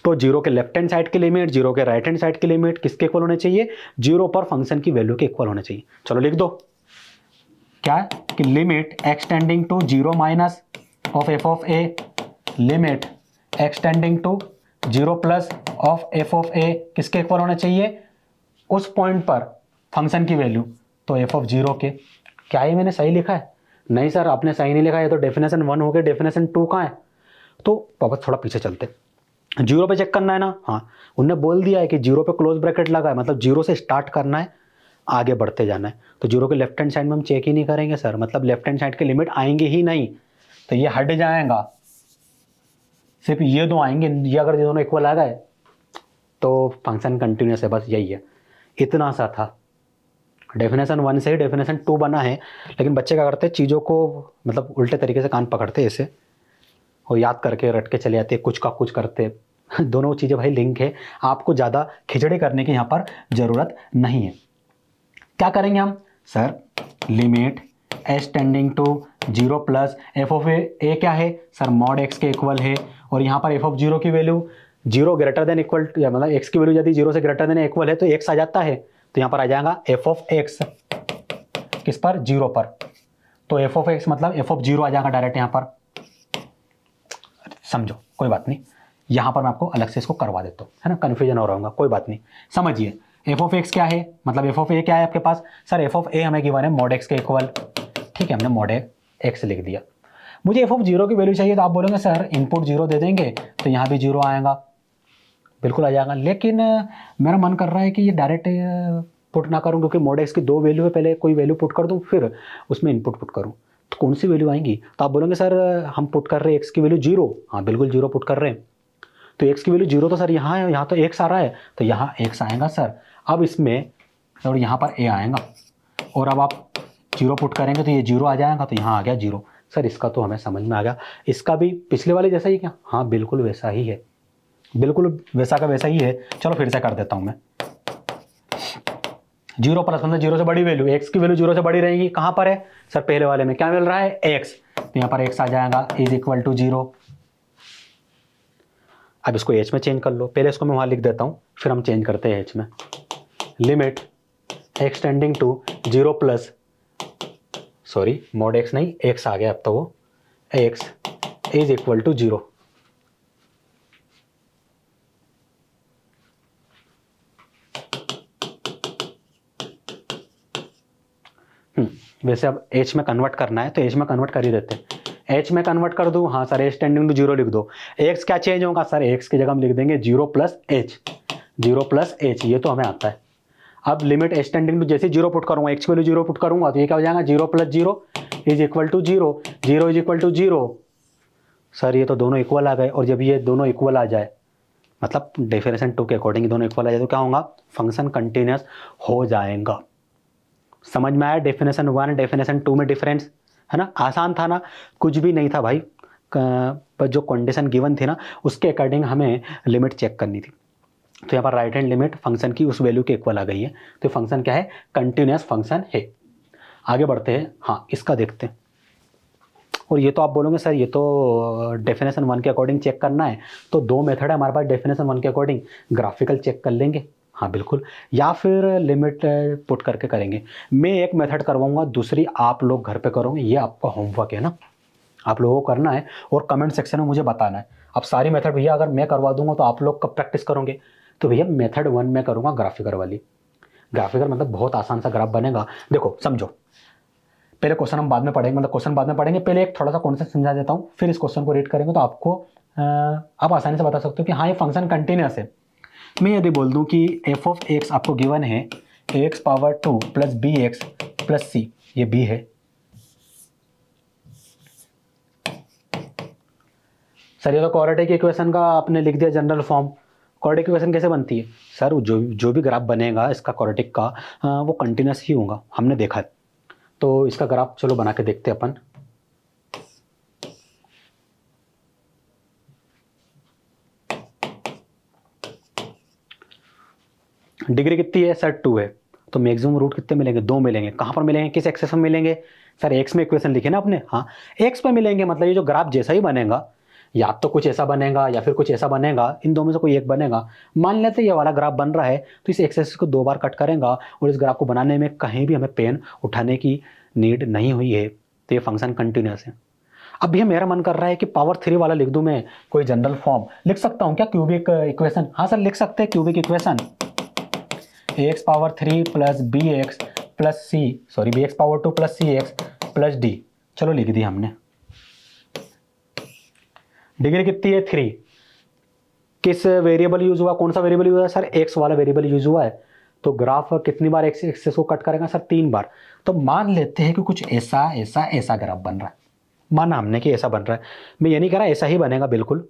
तो 0 के लेफ्ट हैंड साइड की लिमिट, 0 के राइट हैंड साइड की लिमिट किसके इक्वल होने चाहिए? 0 पर फंक्शन की वैल्यू के इक्वल होने चाहिए। चलो लिख दो क्या कि limit extending to 0 minus of F of A, limit extending to 0 plus of F of A किसके इक्वल होना चाहिए? उस पॉइंट पर फंक्शन की वैल्यू, तो एफ ऑफ 0 के। क्या ये मैंने सही लिखा है? नहीं सर आपने सही नहीं लिखा है, तो डेफिनेशन 1 हो गया, डेफिनेशन 2 कहाँ है? तो पापा थोड़ा पीछे चलते, 0 पे चेक करना है ना, हाँ उनने बोल दिया है कि 0 पे क्लोज ब्रैकेट लगा है, मतलब 0 से स्टार्ट करना है, आगे बढ़ते जाना है। तो 0 के लेफ्ट हैंड साइड में हम चेक ही नहीं करेंगे सर, मतलब लेफ्ट हैंड साइड के लिमिट आएंगे ही नहीं, तो ये हट जाएगा, सिर्फ ये दो आएंगे। ये अगर ये दोनों इक्वल आ गए तो फंक्शन कंटिन्यूस है, बस यही है, इतना सा था। डेफिनेशन 1 से ही डेफिनेशन 2 बना है, लेकिन बच्चे क्या करते हैं चीज़ों को मतलब उल्टे तरीके से कान पकड़ते हैं ऐसे, और याद करके रट के चले जाते हैं, कुछ का कुछ करते दोनों चीज़ें भाई लिंक है, आपको ज़्यादा खिचड़ी करने की यहाँ पर ज़रूरत नहीं है। क्या करेंगे हम sir, limit H tending to 0 plus F of A क्या है सर, मॉड एक्स के इक्वल है, और यहाँ पर एफ ऑफ 0 की वैल्यू 0 ग्रेटर देन इक्वल, मतलब एक्स की वैल्यू यदि 0 से ग्रेटर देन इक्वल है तो एक्स आ जाता है, तो यहाँ पर आ जाएगा एफ ऑफ एक्स किस पर, 0 पर, तो एफ ऑफ एक्स मतलब एफ ऑफ 0 आ जाएगा डायरेक्ट यहाँ पर। समझो कोई बात नहीं, यहाँ पर मैं आपको अलग से इसको करवा देता हूँ, है ना, कन्फ्यूजन हो रहा होगा, कोई बात नहीं। समझिए एफ ऑफ एक्स क्या है, मतलब एफ ऑफ ए क्या है आपके पास सर, एफ ऑफ ए हमें गिवन है मॉड एक्स के इक्वल, ठीक है, हमने मॉड एक्स लिख दिया। मुझे एफ ऑफ 0 की वैल्यू चाहिए, तो आप बोलेंगे सर इनपुट 0 दे देंगे तो यहाँ भी 0 आएगा, बिल्कुल आ जाएगा, लेकिन मेरा मन कर रहा है कि ये डायरेक्ट पुट ना करूँ, क्योंकि मॉड एक्स की 2 वैल्यू है, पहले कोई वैल्यू पुट कर दूँ फिर उसमें इनपुट पुट करूँ, तो कौन सी वैल्यू आएंगी, तो आप बोलेंगे सर हम पुट कर रहे हैं एक्स की वैल्यू 0, हाँ बिल्कुल 0 पुट कर रहे हैं, तो एक्स की वैल्यू 0 तो सर यहाँ है, यहाँ तो एक्स आ रहा है, तो यहाँ एक्स आएगा सर। अब इसमें और यहाँ पर ए आएगा, और अब आप 0 पुट करेंगे तो ये 0 आ जाएगा, तो यहाँ आ गया 0। सर इसका तो हमें समझ में आ गया, इसका भी पिछले वाले जैसा ही क्या, हाँ बिल्कुल वैसा ही है, बिल्कुल वैसा का वैसा ही है। चलो फिर से कर देता हूँ मैं, 0 प्लस मतलब 0 से बड़ी वैल्यू, एक्स की वैल्यू 0 से बड़ी रहेगी, कहाँ पर है सर, पहले वाले में क्या मिल रहा है एक्स, तो यहाँ पर एक्स आ जाएगा इज इक्वल टू 0। अब इसको एच में चेंज कर लो, पहले इसको मैं वहाँ लिख देता हूँ फिर हम चेंज करते हैं एच में। Limit x tending to 0 plus, sorry mod x नहीं, एक्स आ गया अब तो, वो एक्स इज इक्वल टू 0। वैसे अब एच में कन्वर्ट करना है तो एच में कन्वर्ट कर ही देते हैं, एच में कन्वर्ट कर दूँ, हाँ सर एच टेंडिंग टू 0 लिख दो, एक्स क्या चेंज होगा सर, एक्स की जगह हम लिख देंगे 0 प्लस एच, 0 प्लस एच, ये तो हमें आता है। अब लिमिट एच टेंडिंग टू जैसे 0 पुट करूँगा, एक्स की वैल्यू 0 पुट करूँगा तो ये क्या हो जाएगा 0 plus 0 is equal to 0, 0 is equal to 0। Sir ये तो दोनों इक्वल आ गए, और जब ये दोनों इक्वल आ जाए मतलब डेफिनेशन 2 के अकॉर्डिंग दोनों इक्वल आ जाए तो क्या होगा, फंक्शन कंटिन्यूस हो जाएगा। समझ में आया डेफिनेशन 1 डेफिनेशन 2 में डिफरेंस, है ना, आसान था ना, कुछ भी नहीं था भाई, पर जो कंडीशन गिवन थी ना उसके अकॉर्डिंग हमें लिमिट चेक करनी थी। तो यहाँ पर राइट हैंड लिमिट फंक्शन की उस वैल्यू के इक्वल आ गई है, तो फंक्शन क्या है, कंटिन्यूस फंक्शन है। आगे बढ़ते हैं, हाँ इसका देखते हैं, और ये तो आप बोलोगे सर ये तो डेफिनेशन 1 के अकॉर्डिंग चेक करना है, तो 2 मेथड है हमारे पास डेफिनेशन 1 के अकॉर्डिंग, ग्राफिकल चेक कर लेंगे, हाँ बिल्कुल, या फिर लिमिट पुट करके करेंगे। मैं एक मेथड करवाऊंगा, दूसरी आप लोग घर पे करोगे, ये आपका होमवर्क है ना, आप लोगों को करना है और कमेंट सेक्शन में मुझे बताना है। अब सारी मेथड भैया अगर मैं करवा दूंगा तो आप लोग कब प्रैक्टिस करोगे, तो भैया मेथड 1 में करूँगा ग्राफिकल वाली, ग्राफिकल मतलब बहुत आसान सा ग्राफ बनेगा। देखो समझो, पहले क्वेश्चन हम बाद में पढ़ेंगे, मतलब क्वेश्चन बाद में पढ़ेंगे, पहले एक थोड़ा सा कॉन्सेप्ट समझा देता हूँ, फिर इस क्वेश्चन को रीड करेंगे तो आपको आप आसानी से बता सकते हो कि हाँ ये फंक्शन कंटिन्यूस है। मैं यदि बोल दूं कि एफ ऑफ एक्स आपको गिवन है X power 2 plus B X plus C, ये बी है सर, ये तो क्वाड्रेटिक इक्वेशन का आपने लिख दिया जनरल फॉर्म। क्वाड्रेटिक इक्वेशन कैसे बनती है सर, जो भी ग्राफ बनेगा इसका क्वाड्रेटिक का वो कंटिन्यूस ही होगा, हमने देखा है। तो इसका ग्राफ चलो बना के देखते हैं अपन। डिग्री कितनी है सर, 2 है, तो मैक्सिमम रूट कितने मिलेंगे, 2 मिलेंगे। कहाँ पर मिलेंगे, किस एक्सेस में मिलेंगे सर, एक्स में इक्वेशन लिखी ना आपने, हाँ एक्स पे मिलेंगे, मतलब ये जो ग्राफ जैसा ही बनेगा, या तो कुछ ऐसा बनेगा या फिर कुछ ऐसा बनेगा, इन दो में से कोई एक बनेगा। मान लेते ये वाला ग्राफ बन रहा है तो इस एक्सेस को 2 बार कट करेगा, और इस ग्राफ को बनाने में कहीं भी हमें पेन उठाने की नीड नहीं हुई है, तो ये फंक्शन कंटिन्यूस है। अब भैया मेरा मन कर रहा है कि पावर 3 वाला लिख दूं मैं, कोई जनरल फॉर्म लिख सकता हूँ क्या, क्यूबिक इक्वेशन, हाँ सर लिख सकते हैं cubic equation, X power 3 plus B X plus C, sorry B X power 2 plus C X plus D, चलो लिख दी हमने। डिग्री कितनी है, 3। किस वेरिएबल यूज हुआ, कौन सा वेरिएबल यूज हुआ सर, एक्स वाला वेरिएबल यूज हुआ है। तो ग्राफ कितनी बार एक्स एक्सेस को कट करेगा सर, 3 बार। तो मान लेते हैं कि कुछ ऐसा ऐसा ऐसा ग्राफ बन रहा है, माना हमने कि ऐसा बन रहा है। मैं ये नहीं कह रहा ऐसा ही बनेगा, बिल्कुल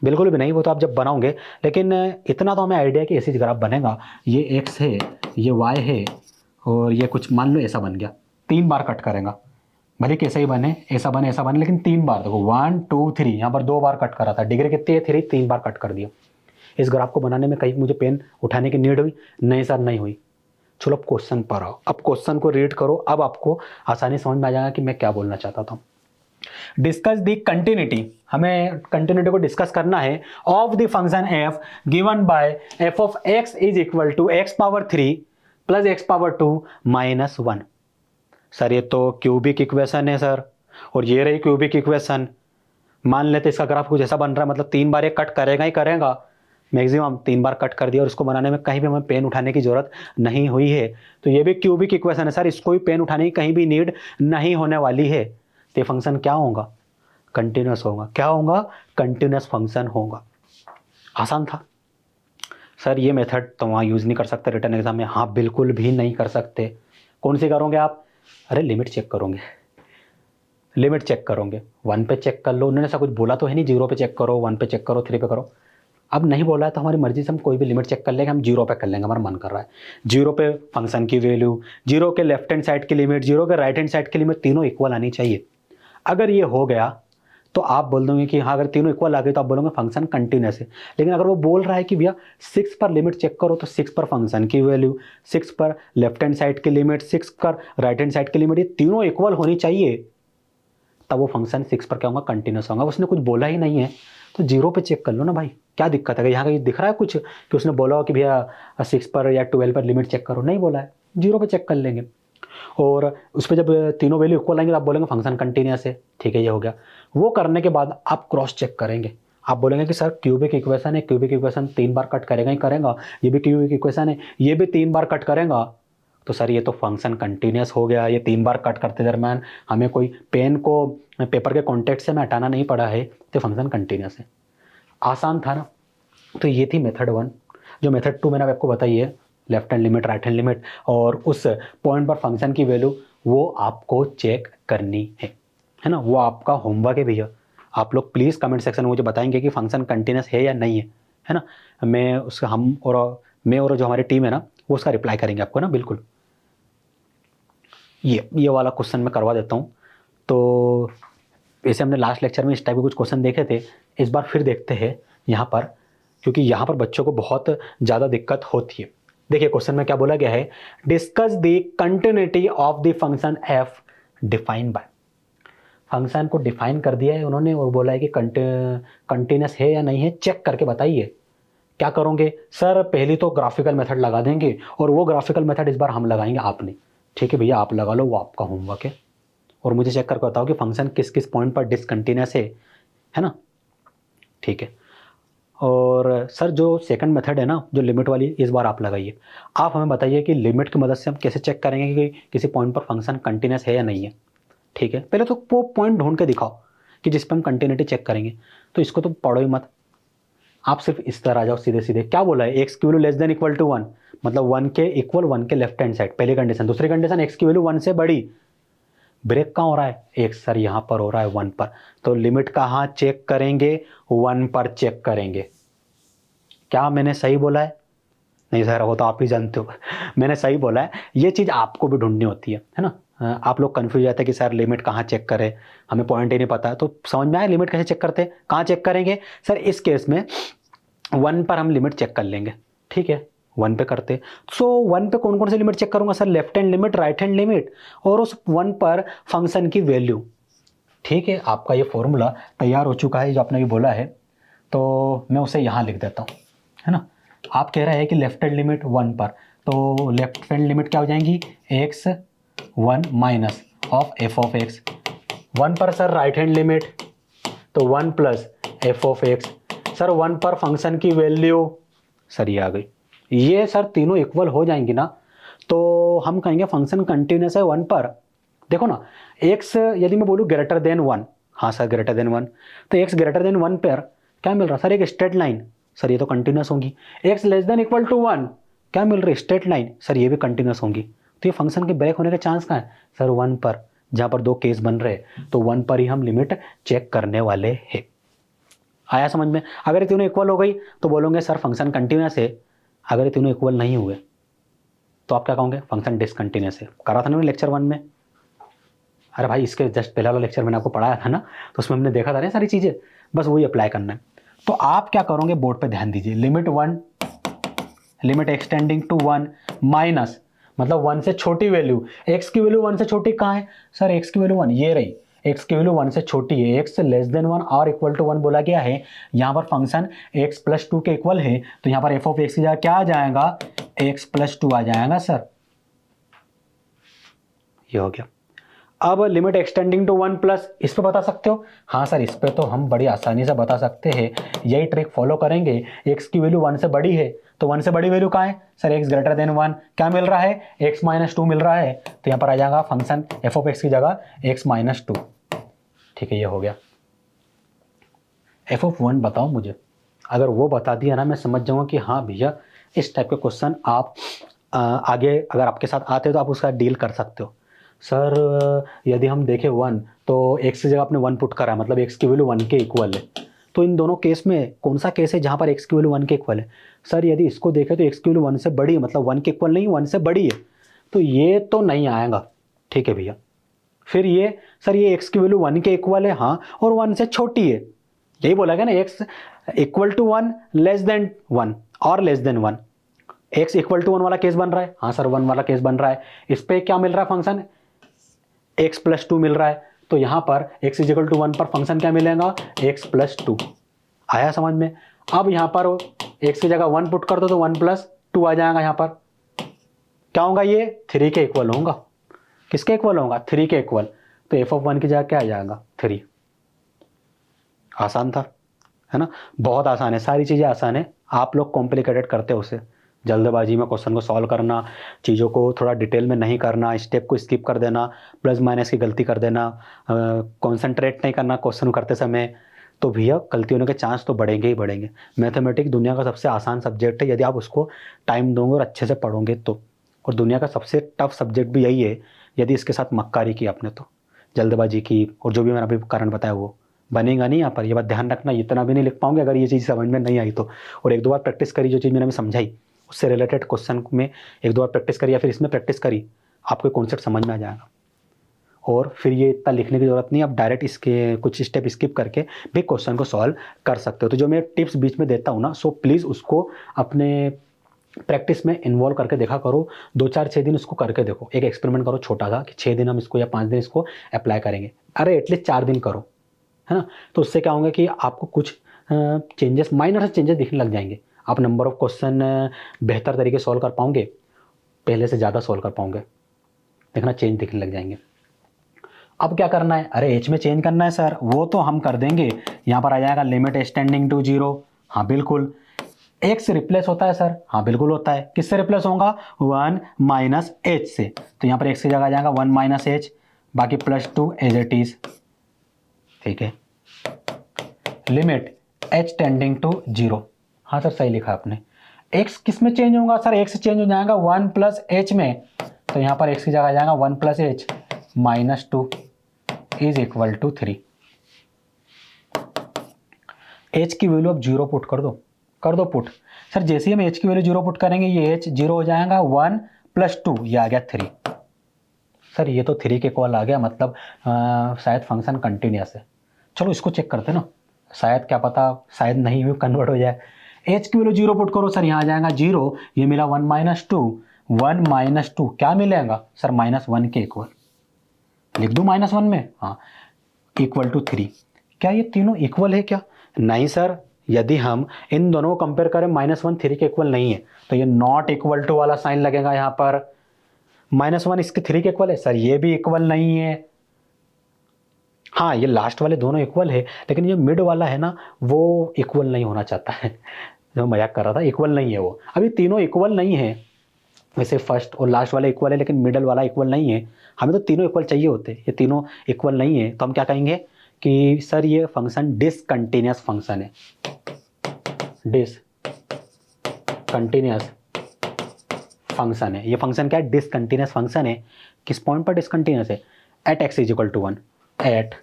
बिल्कुल भी नहीं, वो तो आप जब बनाओगे, लेकिन इतना तो हमें आइडिया है कि ऐसी ग्राफ बनेगा। ये एक्स है, ये वाई है, और ये कुछ मान लो ऐसा बन गया, 3 बार कट करेगा, भले कैसे ही बने, ऐसा बने ऐसा बने, लेकिन 3 बार। देखो 1 2 3, यहाँ पर 2 बार कट करा था। डिग्री कितनी है, 3 बार कट कर दिया। इस ग्राफ को बनाने में कहीं मुझे पेन उठाने की नीड हुई? नहीं सर, नहीं हुई। चलो अब क्वेश्चन पर आओ, अब क्वेश्चन को रीड करो, अब आपको आसानी समझ में आ जाएगा कि मैं क्या बोलना चाहता था। डिस्कस द कंटिन्यूटी, हमें कंटिन्यूटी को डिस्कस करना है of the function f given by f of x is equal to x power 3 plus x power 2 minus 1। Sir ये तो क्यूबिक इक्वेशन है सर, और ये रही क्यूबिक इक्वेशन। मान लेते इसका ग्राफ कुछ ऐसा बन रहा है, मतलब 3 बार ये कट करेगा ही करेगा, मैक्सिमम 3 बार कट कर दिया, और इसको बनाने में कहीं भी हमें पेन उठाने की जरूरत नहीं हुई है। तो ये भी क्यूबिक इक्वेशन है सर, इसको भी पेन उठाने की कहीं भी नीड नहीं होने वाली है। तो ये फंक्शन क्या होगा? कंटिन्यूस होगा। क्या होगा? कंटिन्यूस फंक्शन होगा। आसान था सर। ये मेथड तो वहाँ यूज़ नहीं कर सकते रिटर्न एग्जाम में। हाँ, बिल्कुल भी नहीं कर सकते। कौन सी करोगे आप? अरे लिमिट चेक करोगे, लिमिट चेक करोगे। 1 पे चेक कर लो, उन्होंने ऐसा कुछ बोला तो है नहीं 0 पे चेक करो, 1 पे चेक करो, 3 पे करो। अब नहीं बोला है तो हमारी मर्जी से हम कोई भी लिमिट चेक कर लेंगे, हम 0 पे कर लेंगे, हमारा मन कर रहा है। 0 पे फंक्शन की वैल्यू, 0 के लेफ्ट हैंड साइड की लिमिट, 0 के राइट हैंड साइड की लिमिट, तीनों इक्वल आनी चाहिए। अगर ये हो गया तो आप बोल दोगे कि हाँ, अगर तीनों इक्वल आ गए तो आप बोलोगे फंक्शन कंटिन्यूस है। लेकिन अगर वो बोल रहा है कि भैया 6 पर लिमिट चेक करो, तो 6 पर फंक्शन की वैल्यू, 6 पर लेफ्ट हैंड साइड की लिमिट, 6 पर राइट हैंड साइड की लिमिट, ये तीनों इक्वल होनी चाहिए, तब वो फंक्शन 6 पर क्या होगा? कंटिन्यूस होगा। उसने कुछ बोला ही नहीं है तो 0 पे चेक कर लो ना भाई, क्या दिक्कत है? यहाँ कहीं दिख रहा है कुछ कि उसने बोला हो कि भैया 6 पर या 12 पर लिमिट चेक करो? नहीं बोला है, 0 पे चेक कर लेंगे। और उस पर जब तीनों वैल्यू इक्वल आएंगे तो आप बोलेंगे फंक्शन कंटिन्यूस है। ठीक है, ये हो गया। वो करने के बाद आप क्रॉस चेक करेंगे। आप बोलेंगे कि सर क्यूबिक इक्वेशन है, क्यूबिक इक्वेशन 3 बार कट करेगा ही करेगा, ये भी क्यूबिक इक्वेशन है, ये भी 3 बार कट करेगा, तो सर ये तो फंक्शन कंटिन्यूस हो गया। ये 3 बार कट करते दरम्यान हमें कोई पेन को पेपर के कॉन्टेक्ट से में हटाना नहीं पड़ा है, तो फंक्शन कंटिन्यूस है। आसान था ना? तो ये थी मेथड 1। जो मेथड 2 मैंने आपको बताई है, left hand limit, right hand limit, और उस पॉइंट पर फंक्शन की वैल्यू, वो आपको चेक करनी है ना? वो आपका होमवर्क है भैया। आप लोग प्लीज़ कमेंट सेक्शन में मुझे बताएंगे कि फंक्शन कंटिन्यूस है या नहीं है ना? मैं उसका मैं और जो हमारी टीम है ना, वो उसका रिप्लाई करेंगे आपको ना, बिल्कुल। ये वाला क्वेश्चन मैं करवा देता हूँ। तो वैसे हमने लास्ट लेक्चर में इस टाइप के कुछ क्वेश्चन देखे थे, इस बार फिर देखते हैं यहाँ पर, क्योंकि यहाँ पर बच्चों को बहुत ज़्यादा दिक्कत होती है। देखिए क्वेश्चन में क्या बोला गया है, discuss the continuity of the function F define by. Function को डिफाइन कर दिया है उन्होंने और बोला है कि कंटिन्यूस है या नहीं है, चेक करके बताइए। क्या करोगे? सर पहले तो ग्राफिकल मेथड लगा देंगे, और वो ग्राफिकल मेथड इस बार हम लगाएंगे, आपने। ठीक है भैया, आप लगा लो, वो आपका होमवर्क है। और मुझे चेक करके बताओ कि फंक्शन किस किस पॉइंट पर डिसकंटिन्यूस है ना? ठीक है। और सर जो सेकंड मेथड है ना, जो लिमिट वाली, इस बार आप लगाइए। आप हमें बताइए कि लिमिट की मदद से हम कैसे चेक करेंगे कि किसी पॉइंट पर फंक्शन कंटिन्यूस है या नहीं है। ठीक है, पहले तो वो पॉइंट ढूंढ के दिखाओ कि जिस पर हम कंटिन्यूटी चेक करेंगे। तो इसको तो पढ़ो ही मत, आप सिर्फ इस तरह आ जाओ सीधे सीधे। क्या बोला है? एक्स की value less than equal to 1, मतलब 1 के इक्वल, 1 के लेफ्ट हैंड साइड, पहली कंडीशन। दूसरी कंडीशन, एक्स की वैल्यू 1 से बड़ी। ब्रेक कहाँ हो रहा है? एक सर यहाँ पर हो रहा है 1 पर, तो लिमिट कहाँ चेक करेंगे? 1 पर चेक करेंगे। क्या मैंने सही बोला है? नहीं सर, वो तो आप ही जानते हो। मैंने सही बोला है। ये चीज़ आपको भी ढूंढनी होती है ना? आप लोग कन्फ्यूज जाते हैं कि सर लिमिट कहाँ चेक करें, हमें पॉइंट ही नहीं पता है। तो समझ में आया लिमिट कैसे चेक करते हैं, कहाँ चेक करेंगे? सर इस केस में 1 पर हम लिमिट चेक कर लेंगे। ठीक है, 1 पे करते। सो 1 पे कौन कौन सी लिमिट चेक करूंगा? Sir left hand limit, right hand limit, और उस 1 पर फंक्शन की वैल्यू। ठीक है, आपका ये फॉर्मूला तैयार हो चुका है जो आपने भी बोला है, तो मैं उसे यहाँ लिख देता हूँ, है ना? आप कह रहे हैं कि लेफ्ट हैंड लिमिट 1 पर, तो लेफ्ट हैंड लिमिट क्या हो जाएंगी? x1 minus of F of x. 1 पर सर राइट हैंड लिमिट, तो 1 plus F of x. Sir 1 पर फंक्शन की वैल्यू, सर ये आ गई। ये सर तीनों इक्वल हो जाएंगी ना, तो हम कहेंगे फंक्शन कंटिन्यूस है 1 पर। देखो ना, x यदि मैं बोलूँ ग्रेटर देन 1, हाँ सर ग्रेटर देन 1, तो x ग्रेटर देन 1 पर क्या मिल रहा? सर एक स्ट्रेट लाइन, सर ये तो कंटिन्यूस होंगी। x less than equal to 1, क्या मिल रही? स्ट्रेट लाइन, सर ये भी कंटिन्यूस होंगी। तो ये फंक्शन के ब्रेक होने के चांस कहाँ है? सर 1 पर, जहाँ पर 2 केस बन रहे हैं, तो 1 पर ही हम लिमिट चेक करने वाले हैं। आया समझ में? अगर ये तीनों इक्वल हो गई तो बोलोगे सर फंक्शन कंटिन्यूस है। अगर ये तीनों इक्वल नहीं हुए तो आप क्या कहोगे? फंक्शन डिसकंटिन्यूस है। करा था ना लेक्चर 1 में? अरे भाई इसके जस्ट पहला वाला लेक्चर मैंने आपको पढ़ाया था ना, तो उसमें हमने देखा था ना सारी चीज़ें, बस वही अप्लाई करना है। तो आप क्या करोगे, बोर्ड पे ध्यान दीजिए, limit 1, limit extending to 1 minus, मतलब 1 से छोटी वैल्यू, x की वैल्यू 1 से छोटी कहाँ है सर, x की वैल्यू 1 ये रही, x की वैल्यू 1 से छोटी है, x लेस देन 1 और इक्वल टू 1 बोला गया है। यहाँ पर फंक्शन x प्लस 2 के इक्वल है, तो यहाँ पर f ऑफ x की जगह क्या आ जाएगा, x प्लस 2 आ जाएगा सर, ये हो गया। अब लिमिट एक्सटेंडिंग टू 1 प्लस, इस पे बता सकते हो, हाँ सर इस पे तो हम बड़ी आसानी से बता सकते हैं, यही ट्रिक फॉलो करेंगे। x की वैल्यू 1 से बड़ी है, तो 1 से बड़ी वैल्यू कहाँ है सर, x ग्रेटर देन 1, क्या मिल रहा है, x माइनस 2 मिल रहा है, तो यहाँ पर आ जाएगा फंक्शन f ऑफ x की जगह x माइनस 2, ठीक है, ये हो गया। f ऑफ 1 बताओ मुझे, अगर वो बता दिया ना, मैं समझ जाऊंगा कि हाँ भैया इस टाइप के क्वेश्चन आप आगे अगर आपके साथ आते हो तो आप उसका डील कर सकते हो। सर यदि हम देखें 1, तो x की जगह आपने 1 पुट करा, मतलब x की वैल्यू 1 के इक्वल है, तो इन दोनों केस में कौन सा केस है जहाँ पर x की वैल्यू 1 के इक्वल है। सर यदि इसको देखें तो x की वैल्यू 1 से बड़ी है, मतलब 1 के इक्वल नहीं, 1 से बड़ी है, तो ये तो नहीं आएगा, ठीक है भैया। फिर ये सर ये x की वैल्यू 1 के इक्वल है, हाँ, और 1 से छोटी है, यही बोला गया ना, x equal to 1 less than 1 और less than 1, x equal to 1 वाला केस बन रहा है, हाँ सर 1 वाला केस बन रहा है। इस पे क्या मिल रहा है फंक्शन, x प्लस 2 मिल रहा है, तो यहां पर x इज इक्वल टू 1 पर फंक्शन क्या मिलेगा, x प्लस 2, आया समझ में। अब यहां पर x की जगह 1 पुट कर दो तो 1 प्लस 2 आ जाएगा, यहां पर क्या होगा, ये 3 के इक्वल होगा, किसके इक्वल होगा, 3 के इक्वल, तो f ऑफ 1 की जगह क्या आ जाएगा, 3। आसान था, है ना, बहुत आसान है, सारी चीजें आसान है, आप लोग कॉम्प्लिकेटेड करते हो उसे, जल्दबाजी में क्वेश्चन को सॉल्व करना, चीज़ों को थोड़ा डिटेल में नहीं करना, स्टेप को स्किप कर देना, प्लस माइनस की गलती कर देना, कंसंट्रेट नहीं करना क्वेश्चन करते समय, तो भैया गलती होने के चांस तो बढ़ेंगे ही बढ़ेंगे। मैथमेटिक्स दुनिया का सबसे आसान सब्जेक्ट है यदि आप उसको टाइम दोगे और अच्छे से पढ़ोगे तो, और दुनिया का सबसे टफ सब्जेक्ट भी यही है यदि इसके साथ मक्कारी की आपने तो, जल्दबाजी की, और जो भी मैंने अभी कारण बताया वो बनेगा नहीं यहाँ पर, ये बात ध्यान रखना, इतना भी नहीं लिख पाओगे अगर ये चीज़ समझ में नहीं आई तो। और एक दो बार प्रैक्टिस करी, जो चीज़ मैंने समझाई उससे रिलेटेड क्वेश्चन में एक दो बार प्रैक्टिस करी या फिर इसमें प्रैक्टिस करी, आपको कॉन्सेप्ट समझ में आ जाएगा। और फिर ये इतना लिखने की ज़रूरत नहीं, आप डायरेक्ट इसके कुछ स्टेप स्किप करके भी क्वेश्चन को सॉल्व कर सकते हो। तो जो मैं टिप्स बीच में देता हूँ ना, सो प्लीज़ उसको अपने प्रैक्टिस में इन्वॉल्व करके देखा करो, 2-4-6 दिन उसको करके देखो, एक एक्सपेरिमेंट करो छोटा सा कि 6 दिन हम इसको या 5 दिन इसको अप्लाई करेंगे, अरे एटलीस्ट 4 दिन करो, है ना। तो उससे क्या होगा कि आपको कुछ चेंजेस, माइनर से चेंजेस दिखने लग जाएंगे, आप नंबर ऑफ क्वेश्चन बेहतर तरीके से सॉल्व कर पाओगे, पहले से ज़्यादा सॉल्व कर पाओगे, देखना चेंज दिखने लग जाएंगे। अब क्या करना है, अरे एच में चेंज करना है सर, वो तो हम कर देंगे, यहाँ पर आ जाएगा लिमिट एक्सटेंडिंग टू 0, हाँ बिल्कुल। एक्स रिप्लेस होता है सर, हाँ बिल्कुल होता है, किससे रिप्लेस होगा, 1 माइनस एच से, तो यहाँ पर एक्स की जगह आ जाएगा 1 माइनस एच, बाकी +2 एज इट इज, ठीक है। लिमिट एच टेंडिंग टू 0, हाँ सर सही लिखा आपने। एक्स किस में चेंज होगा सर, एक्स चेंज हो जाएगा 1 प्लस एच में, तो यहाँ पर एक्स की जगह आ जाएगा 1 plus h -2 is equal to 3। H की वैल्यू अब 0 पुट कर दो पुट। सर जैसे ही हम एच की वैल्यू 0 पुट करेंगे ये एच 0 हो जाएगा, 1 + 2 ये आ गया 3। सर ये तो 3 के इक्वल आ गया, मतलब शायद फंक्शन कंटिन्यूस है। चलो इसको चेक करते हैं ना, शायद क्या पता, शायद नहीं भी कन्वर्ट हो जाए। एच की वैल्यू 0 पुट करो सर, यहाँ आ जाएगा 0, ये मिला 1 - 2, 1 - 2 क्या मिलेगा सर, -1 के इक्वल, लिख दूँ -1 में, हाँ, इक्वल टू 3। क्या ये तीनों इक्वल है क्या, नहीं सर, यदि हम इन दोनों को कंपेयर करें -1 3 के इक्वल नहीं है, तो ये नॉट इक्वल टू वाला साइन लगेगा यहाँ पर। -1 इसके 3 के इक्वल है सर, ये भी इक्वल नहीं है। हाँ ये लास्ट वाले दोनों इक्वल है, लेकिन ये मिड वाला है ना, वो इक्वल नहीं होना चाहता है, जो मजाक कर रहा था, इक्वल नहीं है वो। अभी तीनों इक्वल नहीं है, वैसे फर्स्ट और लास्ट वाला इक्वल है लेकिन मिडल वाला इक्वल नहीं है। हमें तो तीनों इक्वल चाहिए होते, ये तीनों इक्वल नहीं है, तो हम क्या कहेंगे कि सर ये फंक्शन डिसकंटिन्यूअस फंक्शन है, डिसकंटिन्यूअस फंक्शन है। ये फंक्शन क्या है, डिसकंटिन्यूअस फंक्शन है। किस पॉइंट पर डिसकंटिन्यूअस है, at x is equal to 1, at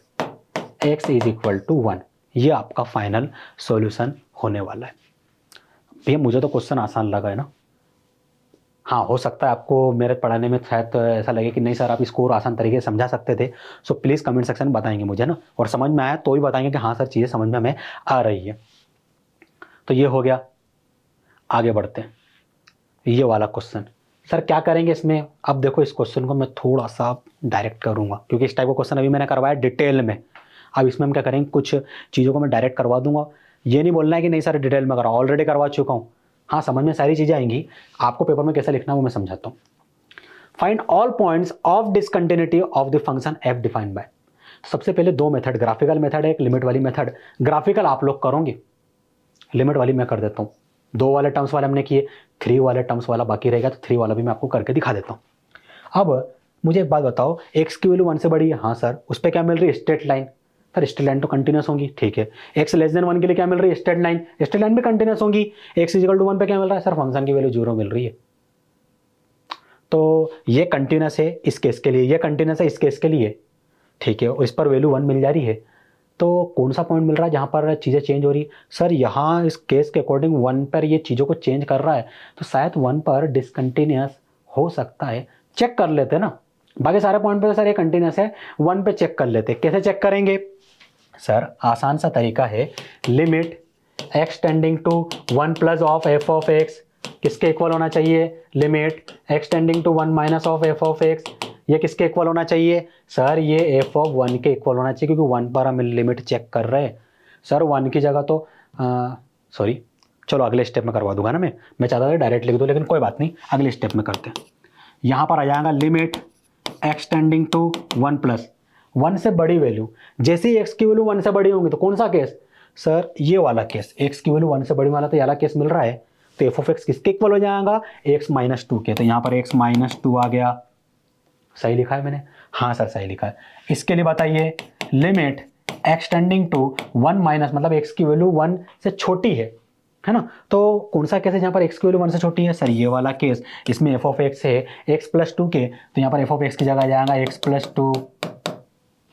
x is equal to 1, ये आपका फाइनल सॉल्यूशन होने वाला है। भैया मुझे तो क्वेश्चन आसान लगा है ना, हाँ हो सकता है आपको मेरे पढ़ाने में शायद तो ऐसा लगे कि नहीं सर आप इसको और आसान तरीके से समझा सकते थे, सो प्लीज़ कमेंट सेक्शन में बताएंगे मुझे ना, और समझ में आया तो ही बताएंगे कि हाँ सर चीज़ें समझ में हमें आ रही है। तो ये हो गया। आगे बढ़ते हैं, ये वाला क्वेश्चन सर क्या करेंगे इसमें। अब देखो इस क्वेश्चन को मैं थोड़ा सा डायरेक्ट करूंगा क्योंकि इस टाइप का क्वेश्चन अभी मैंने करवाया डिटेल में। अब इसमें हम क्या करेंगे, कुछ चीज़ों को मैं डायरेक्ट करवा दूंगा। ये नहीं बोलना है कि नहीं सर डिटेल में करा, ऑलरेडी करवा चुका हूँ। हाँ, समझ में सारी चीज़ें आएंगी, आपको पेपर में कैसे लिखना है वो मैं समझाता हूँ। Find all points of discontinuity of the function F defined by. सबसे पहले दो मेथड, ग्राफिकल मेथड है, एक लिमिट वाली मेथड। ग्राफिकल आप लोग करोगे, लिमिट वाली मैं कर देता हूँ। 2 वाले टर्म्स वाले हमने किए, 3 वाले टर्म्स वाला बाकी रहेगा, तो 3 वाला भी मैं आपको करके दिखा देता हूँ। अब मुझे एक बात बताओ, एक्स की वैल्यू 1 से बड़ी है, हाँ सर, उस पर क्या मिल रही है, straight line. Sir straight line तो कंटिन्यूस होंगी, ठीक है। एक्स लेस देन 1 के लिए क्या मिल रही है, स्ट्रेट लाइन, स्ट्रेट लाइन भी कंटिन्यूस होंगी। एक्स इक्वल टू 1 पे क्या मिल रहा है सर, फंक्शन की वैल्यू 0 मिल रही है। तो ये कंटिन्यूस है इस केस के लिए, ये कंटिन्यूस है इस केस के लिए, ठीक है। और इस पर वैल्यू 1 मिल जा रही है। तो कौन सा पॉइंट मिल रहा है जहाँ पर चीज़ें चेंज हो रही। सर यहाँ इस केस के अकॉर्डिंग 1 पर ये चीज़ों को चेंज कर रहा है, तो शायद 1 पर डिसकंटिन्यूस हो सकता है। चेक कर लेते हैं ना, बाकी सारे पॉइंट पे तो सर ये कंटिन्यूस है, 1 पे चेक कर लेते हैं। कैसे चेक करेंगे सर, आसान सा तरीका है, limit x tending to 1 plus of F of x किसके इक्वल होना चाहिए, limit x tending to 1 minus of F of x, ये किसके इक्वल होना चाहिए सर, ये एफ ऑफ 1 के इक्वल होना चाहिए, क्योंकि 1 पर हम लिमिट चेक कर रहे हैं। सर 1 की जगह तो सॉरी, चलो अगले स्टेप में करवा दूंगा ना, मैं चाहता था डायरेक्ट लिख दूँ, लेकिन कोई बात नहीं, अगले स्टेप में करते हैं। यहाँ पर आ जाएगा limit x tending to 1 plus 1 से बड़ी वैल्यू, जैसे ही x की वैल्यू 1 से बड़ी होंगी तो कौन सा केस सर, ये वाला केस, x की वैल्यू 1 से बड़ी वाला तो ये वाला केस मिल रहा है, तो एफ ऑफ एक्स किसके इक्वल हो जाएगा, x माइनस 2 के। तो यहाँ पर x माइनस 2 आ गया, सही लिखा है मैंने, हाँ सर सही लिखा है। इसके लिए बताइए, limit x tending to 1 minus, मतलब x की वैल्यू 1 से छोटी है ना। तो कौन सा केस है जहाँ पर x की वैल्यू 1 से छोटी है सर, ये वाला केस। इसमें एफ ऑफ एक्स है x प्लस 2 के, तो यहाँ पर एफ ऑफ एक्स की जगह आ जाएगा x प्लस 2,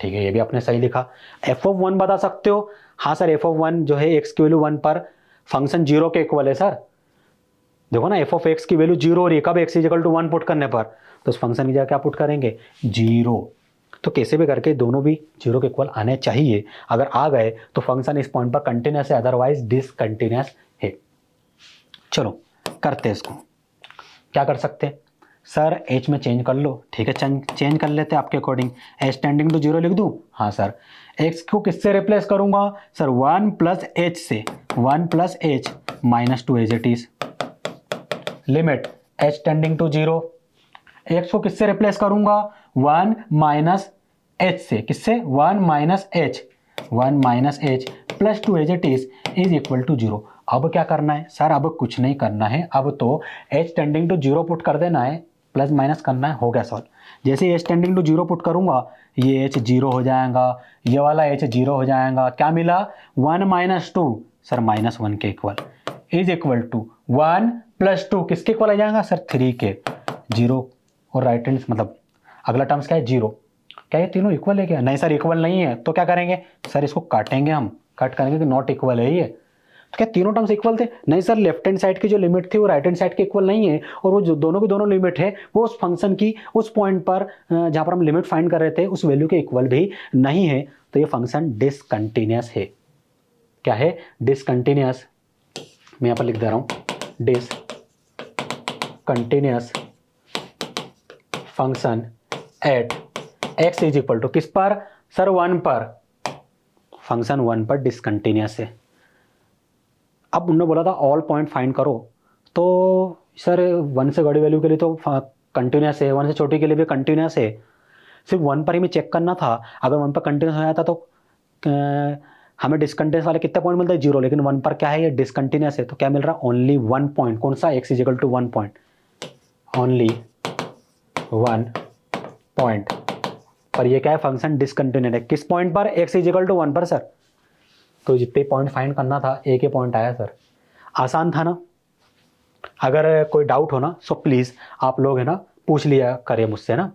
ठीक है, ये भी आपने सही लिखा। एफ ऑफ 1 बता सकते हो, हाँ सर, एफ ऑफ 1 जो है x की वैल्यू 1 पर फंक्शन 0 के इक्वल है सर। देखो ना, एफ ऑफ एक्स की वैल्यू 0 हो रही है, कब x इक्वल टू 1 पुट करने पर, तो उस फंक्शन की जगह क्या पुट करेंगे, 0। तो कैसे भी करके दोनों भी 0 के इक्वल आने चाहिए, अगर आ गए तो फंक्शन इस पॉइंट पर कंटिन्यूस है, अदरवाइज डिसकंटिन्यूस है। चलो करते हैं इसको, क्या कर सकते हैं सर, h में चेंज कर लो, ठीक है, चेंज कर लेते हैं आपके अकॉर्डिंग। h टेंडिंग टू 0 लिख दूं, हाँ सर। x को किससे रिप्लेस करूंगा सर, 1 प्लस एच से, 1 plus h minus 2 as it is. Limit h tending to 0, x को किससे रिप्लेस करूंगा, 1 माइनस एच से, किससे, 1 minus h, 1 minus h plus 2 as it is equal to 0। अब क्या करना है सर, अब कुछ नहीं करना है, अब तो h टेंडिंग टू 0 पुट कर देना है, प्लस माइनस करना है, हो गया सॉल्व। जैसे h टेंडिंग टू 0 पुट करूंगा, ये h 0 हो जाएगा, ये वाला h 0 हो जाएगा, क्या मिला, 1 माइनस 2 सर माइनस 1 के इक्वल, इज इक्वल टू 1 प्लस 2 किसके इक्वल आ जाएगा सर, 3 के, 0 और राइट हैंड मतलब अगला टर्म्स क्या है, 0। क्या ये तीनों इक्वल है क्या, नहीं सर इक्वल नहीं है, तो क्या करेंगे सर, इसको काटेंगे, हम कट करेंगे कि नॉट इक्वल है ये। तो क्या तीनों टर्म्स इक्वल थे, नहीं सर, लेफ्ट हैंड साइड की जो लिमिट थी वो राइट हैंड साइड के इक्वल नहीं है, और वो जो दोनों की दोनों लिमिट है वो उस फंक्शन की उस पॉइंट पर जहां पर हम लिमिट फाइंड कर रहे थे उस वैल्यू के इक्वल भी नहीं है, तो ये फंक्शन डिसकंटिन्यूअस है। क्या है, डिसकंटिन्यूअस, मैं यहां पर लिख दे रहा हूं, discontinuous function at x is equal to किस पर सर, 1 पर, फंक्शन 1 पर डिसकंटिन्यूअस है। अब उन्होंने बोला था ऑल पॉइंट फाइंड करो, तो सर 1 से बड़ी वैल्यू के लिए तो कंटिन्यूअस है, 1 से छोटी के लिए भी कंटिन्यूअस है, सिर्फ 1 पर ही हमें चेक करना था। अगर 1 पर कंटिन्यूअस हो जाता तो हमें डिसकंटिन्यूअस वाले कितने पॉइंट मिलता है, 0, लेकिन 1 पर क्या है, ये डिसकंटिन्यूअस है, तो क्या मिल रहा है, ओनली 1 पॉइंट, कौन सा, x is equal to 1 point, only 1 point पर ये क्या है, फंक्शन डिसकंटिन्यूअस है, किस पॉइंट पर, x इज इक्वल टू 1 पर सर। तो जितने पॉइंट फाइंड करना था एक ही पॉइंट आया सर, आसान था ना। अगर कोई डाउट हो ना सो प्लीज आप लोग है ना पूछ लिया करें मुझसे ना।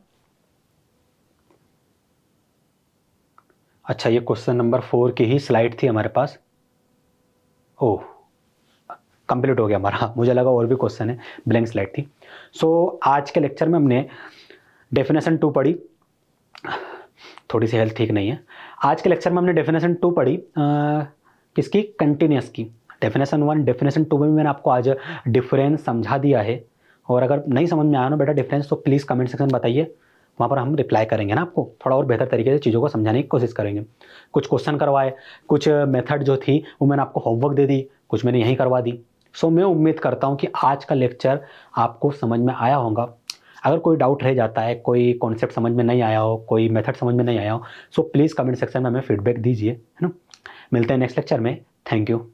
अच्छा, ये क्वेश्चन नंबर 4 की ही स्लाइड थी हमारे पास, ओह कंप्लीट हो गया हमारा, मुझे लगा और भी क्वेश्चन है, ब्लैंक स्लाइड थी। सो आज के लेक्चर में हमने डेफिनेशन 2 पढ़ी, थोड़ी सी हेल्थ ठीक नहीं है। आज के लेक्चर में हमने डेफिनेशन 2 पढ़ी किसकी, कंटिन्यूअस की, डेफिनेशन 1 डेफिनेशन 2 में भी मैंने आपको आज डिफरेंस समझा दिया है, और अगर नहीं समझ में आया ना बेटा डिफरेंस, तो प्लीज़ कमेंट सेक्शन में बताइए, वहाँ पर हम रिप्लाई करेंगे ना, आपको थोड़ा और बेहतर तरीके से चीज़ों को समझाने की कोशिश करेंगे। कुछ क्वेश्चन करवाए, कुछ मेथड जो थी वो मैंने आपको होमवर्क दे दी, कुछ मैंने यहीं करवा दी। सो मैं उम्मीद करता हूँ कि आज का लेक्चर आपको समझ में आया होगा। अगर कोई डाउट रह जाता है, कोई कॉन्सेप्ट समझ में नहीं आया हो, कोई मेथड समझ में नहीं आया हो, सो प्लीज़ कमेंट सेक्शन में हमें फीडबैक दीजिए, है ना। मिलते हैं नेक्स्ट लेक्चर में। Thank you.